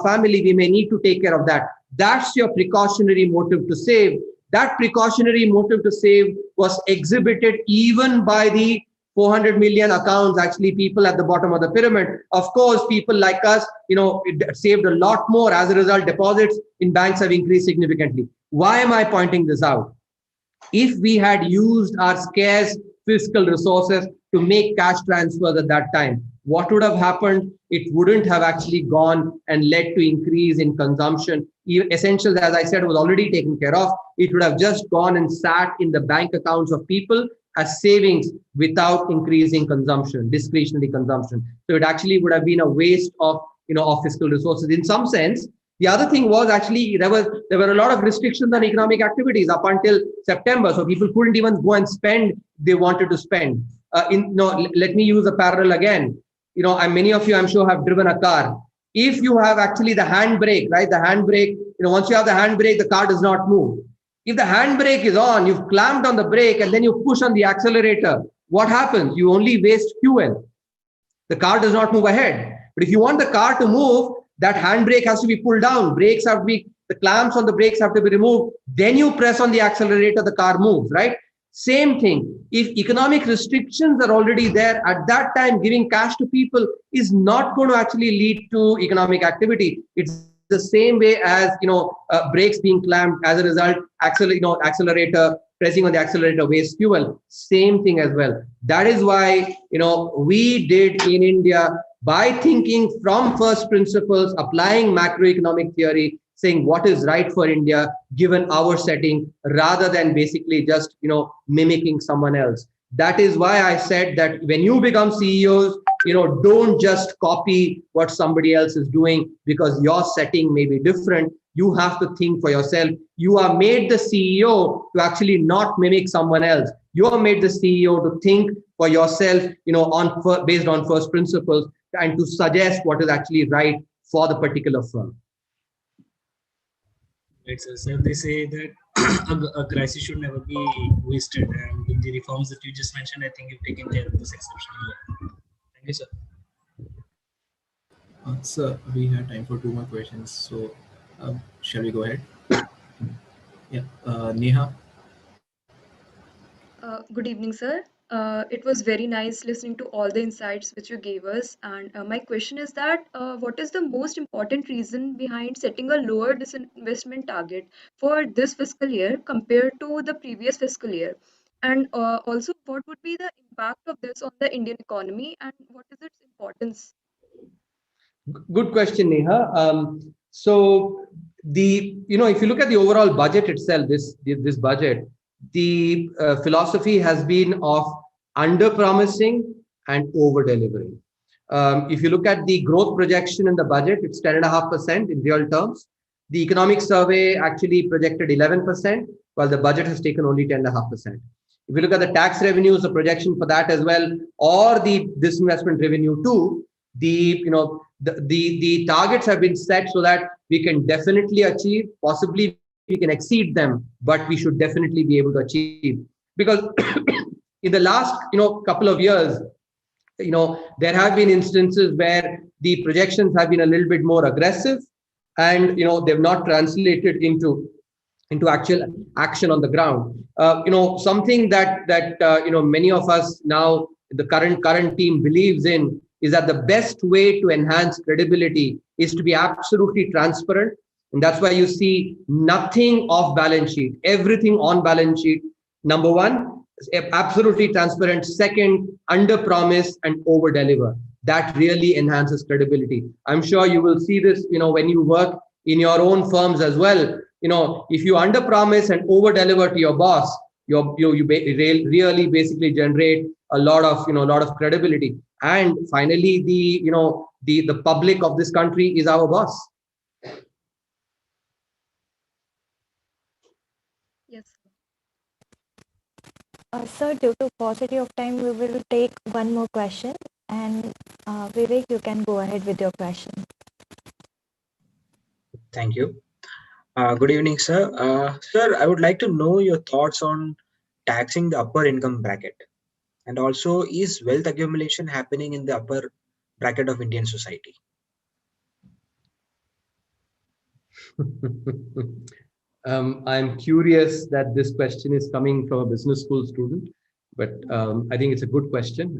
family, we may need to take care of that. That's your precautionary motive to save. That precautionary motive to save was exhibited even by the 400 million accounts, actually people at the bottom of the pyramid. Of course, people like us, it saved a lot more. As a result, deposits in banks have increased significantly. Why am I pointing this out? If we had used our scarce fiscal resources to make cash transfers at that time, what would have happened? It wouldn't have actually gone and led to increase in consumption. Essentials, as I said, was already taken care of. It would have just gone and sat in the bank accounts of people as savings without increasing consumption, discretionary consumption. So it actually would have been a waste of fiscal resources in some sense. The other thing was actually there were a lot of restrictions on economic activities up until September, so people couldn't even go and spend they wanted to spend. Let me use a parallel again. Many of you, I'm sure, have driven a car. If you have actually the handbrake, right? The handbrake, once you have the handbrake, the car does not move. If the handbrake is on, you've clamped on the brake and then you push on the accelerator. What happens? You only waste fuel. The car does not move ahead. But if you want the car to move, that handbrake has to be pulled down. The clamps on the brakes have to be removed. Then you press on the accelerator, the car moves, right? Same thing. If economic restrictions are already there, at that time, giving cash to people is not going to actually lead to economic activity. It's the same way as brakes being clamped. As a result, accelerator, pressing on the accelerator wastes fuel. Same thing as well. That is why we did in India, by thinking from first principles, applying macroeconomic theory, saying what is right for India given our setting, rather than basically just mimicking someone else. That is why I said that when you become CEOs, don't just copy what somebody else is doing because your setting may be different. You have to think for yourself. You are made the CEO to actually not mimic someone else. You are made the CEO to think for yourself, based on first principles, and to suggest what is actually right for the particular firm. Right, so they say that a crisis should never be wasted, and with the reforms that you just mentioned, I think you've taken care of this exceptionally. Thank you, sir. Sir, we have time for 2 more questions, so shall we go ahead? Yeah, Neha. Good evening, sir. It was very nice listening to all the insights which you gave us. And my question is that what is the most important reason behind setting a lower disinvestment target for this fiscal year compared to the previous fiscal year? And also, what would be the impact of this on the Indian economy and what is its importance? Good question, Neha. So if you look at the overall budget itself, this budget, the philosophy has been of under-promising and over-delivering. If you look at the growth projection in the budget, it's 10.5% in real terms. The economic survey actually projected 11%, while the budget has taken only 10.5%. If you look at the tax revenues, the projection for that as well, or the disinvestment revenue too, the targets have been set so that we can definitely achieve, possibly we can exceed them, but we should definitely be able to achieve. Because in the last couple of years, there have been instances where the projections have been a little bit more aggressive, and they've not translated into actual action on the ground. Something that many of us now, the current team believes in, is that the best way to enhance credibility is to be absolutely transparent. And that's why you see nothing off balance sheet, everything on balance sheet. Number one, absolutely transparent. Second, under promise and over deliver. That really enhances credibility. I'm sure you will see this, when you work in your own firms as well. If you under promise and over deliver to your boss, really basically generate a lot of credibility. And finally, the public of this country is our boss. Yes. Sir, due to paucity of time, we will take one more question. And Vivek, you can go ahead with your question. Thank you. Good evening, sir. Sir, I would like to know your thoughts on taxing the upper income bracket. And also, is wealth accumulation happening in the upper bracket of Indian society? I'm curious that this question is coming from a business school student, but I think it's a good question.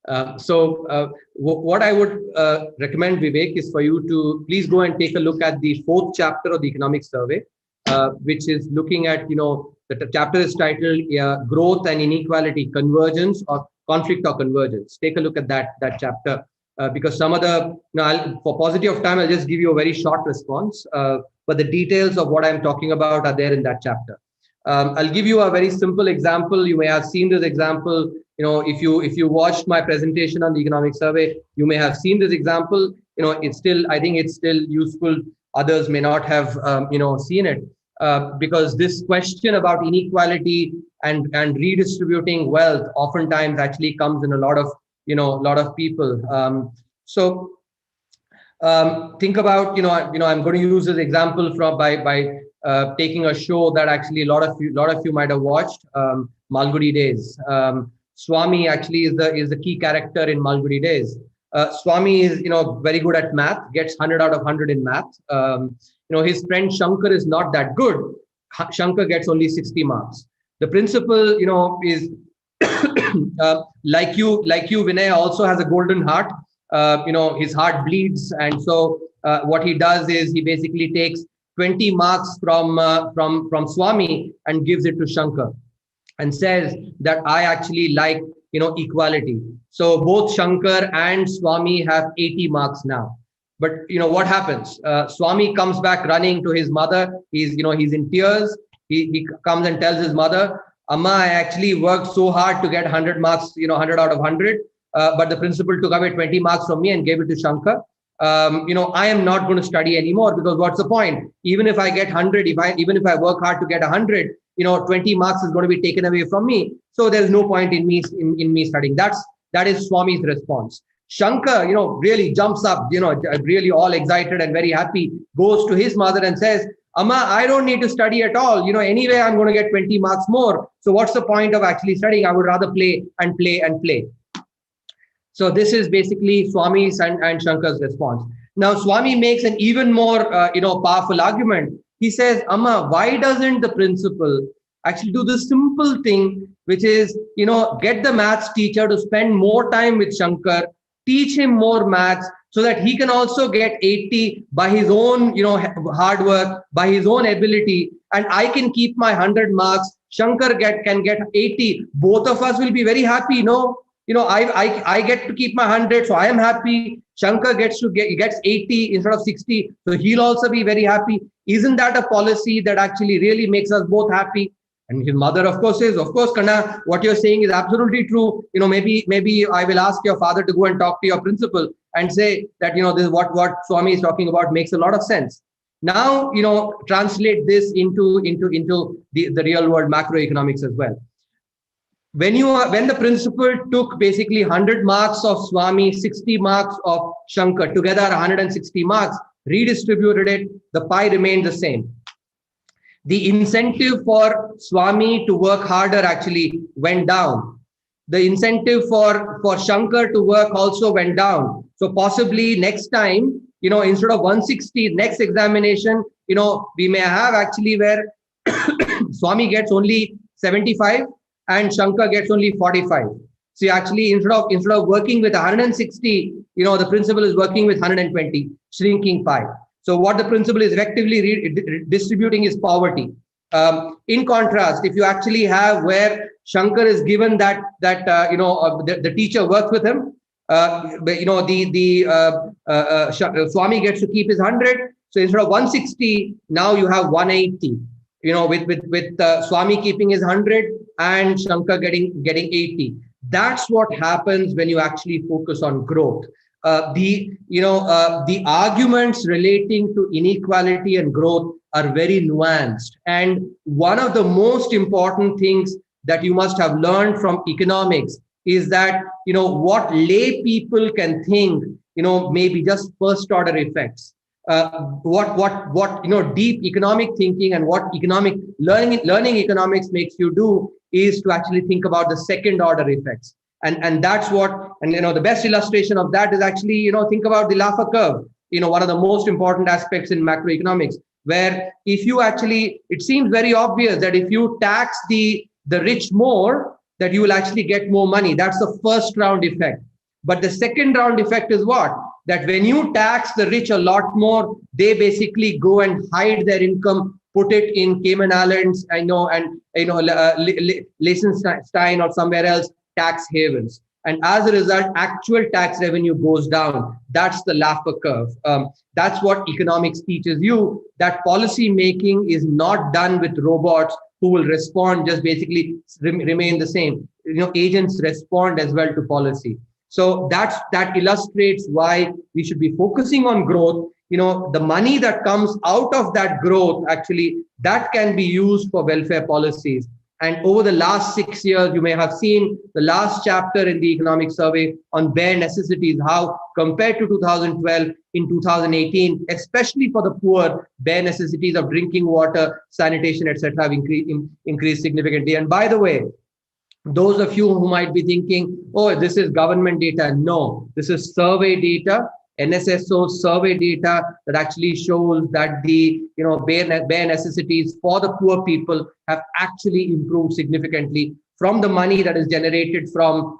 What I would recommend, Vivek, is for you to please go and take a look at the 4th chapter of the economic survey, which is looking at, the chapter is titled Growth and Inequality, Convergence or Conflict or Convergence. Take a look at that chapter. Because some of the, for paucity of time, I'll just give you a very short response. But the details of what I'm talking about are there in that chapter. I'll give you a very simple example. You may have seen this example. If you watched my presentation on the economic survey, you may have seen this example. I think it's still useful. Others may not have, seen it. Because this question about inequality and redistributing wealth oftentimes actually comes in a lot of people. Think about, I'm going to use this example by taking a show that actually a lot of you might have watched, Malgudi Days. Swami actually is the key character in Malgudi Days. Swami is, very good at math, gets 100 out of 100 in math. His friend Shankar is not that good. Shankar gets only 60 marks. The principal, is like you, Vinay also has a golden heart. His heart bleeds, and so what he does is he basically takes 20 marks from Swami and gives it to Shankar, and says that I actually like equality. So both Shankar and Swami have 80 marks now. But what happens? Swami comes back running to his mother. He's in tears. He comes and tells his mother, Amma, I actually worked so hard to get 100 marks, 100 out of 100. But the principal took away 20 marks from me and gave it to Shankar. I am not going to study anymore, because what's the point? Even if I get 100, even if I work hard to get 100, 20 marks is going to be taken away from me. So there's no point in me studying. That is Swami's response. Shankar, really jumps up, really all excited and very happy, goes to his mother and says, Amma, I don't need to study at all. Anyway, I'm going to get 20 marks more. So what's the point of actually studying? I would rather play and play and play. So this is basically Swami's and Shankar's response. Now, Swami makes an even more, powerful argument. He says, Amma, why doesn't the principal actually do the simple thing, which is, get the maths teacher to spend more time with Shankar, teach him more maths, so that he can also get 80 by his own, hard work, by his own ability, and I can keep my 100 marks. Shankar can get 80. Both of us will be very happy. I get to keep my 100, so I am happy. Shankar gets 80 instead of 60, so he'll also be very happy. Isn't that a policy that actually really makes us both happy? And his mother, of course, says, of course, Kanna, what you're saying is absolutely true. Maybe I will ask your father to go and talk to your principal and say that, this is what Swami is talking about makes a lot of sense. Now, translate this into the real world macroeconomics as well. When the principal took basically 100 marks of Swami, 60 marks of Shankar, together 160 marks, redistributed it, the pie remained the same. The incentive for Swami to work harder actually went down. The incentive for Shankar to work also went down. So possibly next time, instead of 160, next examination, we may have actually where Swami gets only 75 and Shankar gets only 45. So actually, instead of working with 160, the principal is working with 120, shrinking pie. So what the principal is effectively distributing is poverty. In contrast, if you actually have where Shankar is given that the teacher works with him, Swami gets to keep his 100. So instead of 160, now you have 180. with Swami keeping his 100 and Shankar getting 80. That's what happens when you actually focus on growth. The arguments relating to inequality and growth are very nuanced. And one of the most important things that you must have learned from economics is that, what lay people can think, maybe just first order effects. What deep economic thinking and what economic learning economics makes you do is to actually think about the second order effects. And that's what, and the best illustration of that is actually, think about the Laffer curve, one of the most important aspects in macroeconomics, where if you actually, it seems very obvious that if you tax the rich more, that you will actually get more money. That's the first round effect. But the second round effect is what? That when you tax the rich a lot more, they basically go and hide their income, put it in Cayman Islands, Liechtenstein or somewhere else, tax havens. And as a result, actual tax revenue goes down. That's the Laffer curve. That's what economics teaches you, that policy making is not done with robots who will respond, just basically remain the same. Agents respond as well to policy. So that illustrates why we should be focusing on growth. The money that comes out of that growth, actually, that can be used for welfare policies. And over the last 6 years, you may have seen the last chapter in the economic survey on bare necessities, how compared to 2012, in 2018, especially for the poor, bare necessities of drinking water, sanitation, etc., have increased significantly. And by the way, those of you who might be thinking, oh, this is government data. No, this is survey data, NSSO survey data that actually shows that the bare necessities for the poor people have actually improved significantly from the money that is generated from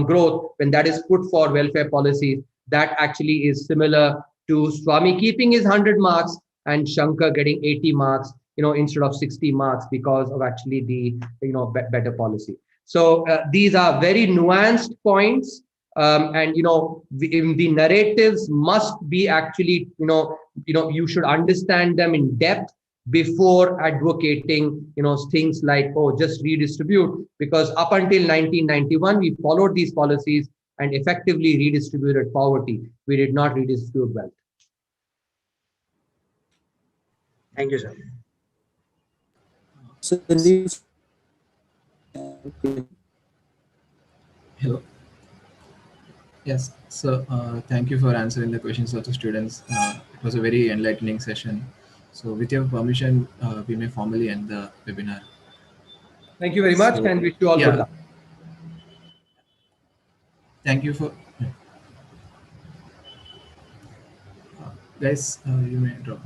growth, when that is put for welfare policies. That actually is similar to Swami keeping his 100 marks and Shankar getting 80 marks, instead of 60 marks, because of actually the better policy. So these are very nuanced points, and the narratives must be actually you should understand them in depth before advocating things like, oh, just redistribute, because up until 1991 we followed these policies and effectively redistributed poverty. We did not redistribute wealth. Thank you, sir. So, Hello. Yes. So thank you for answering the questions of the students. It was a very enlightening session. So with your permission, we may formally end the webinar. Thank you very much, and wish you all good luck. Thank you for guys. You may drop.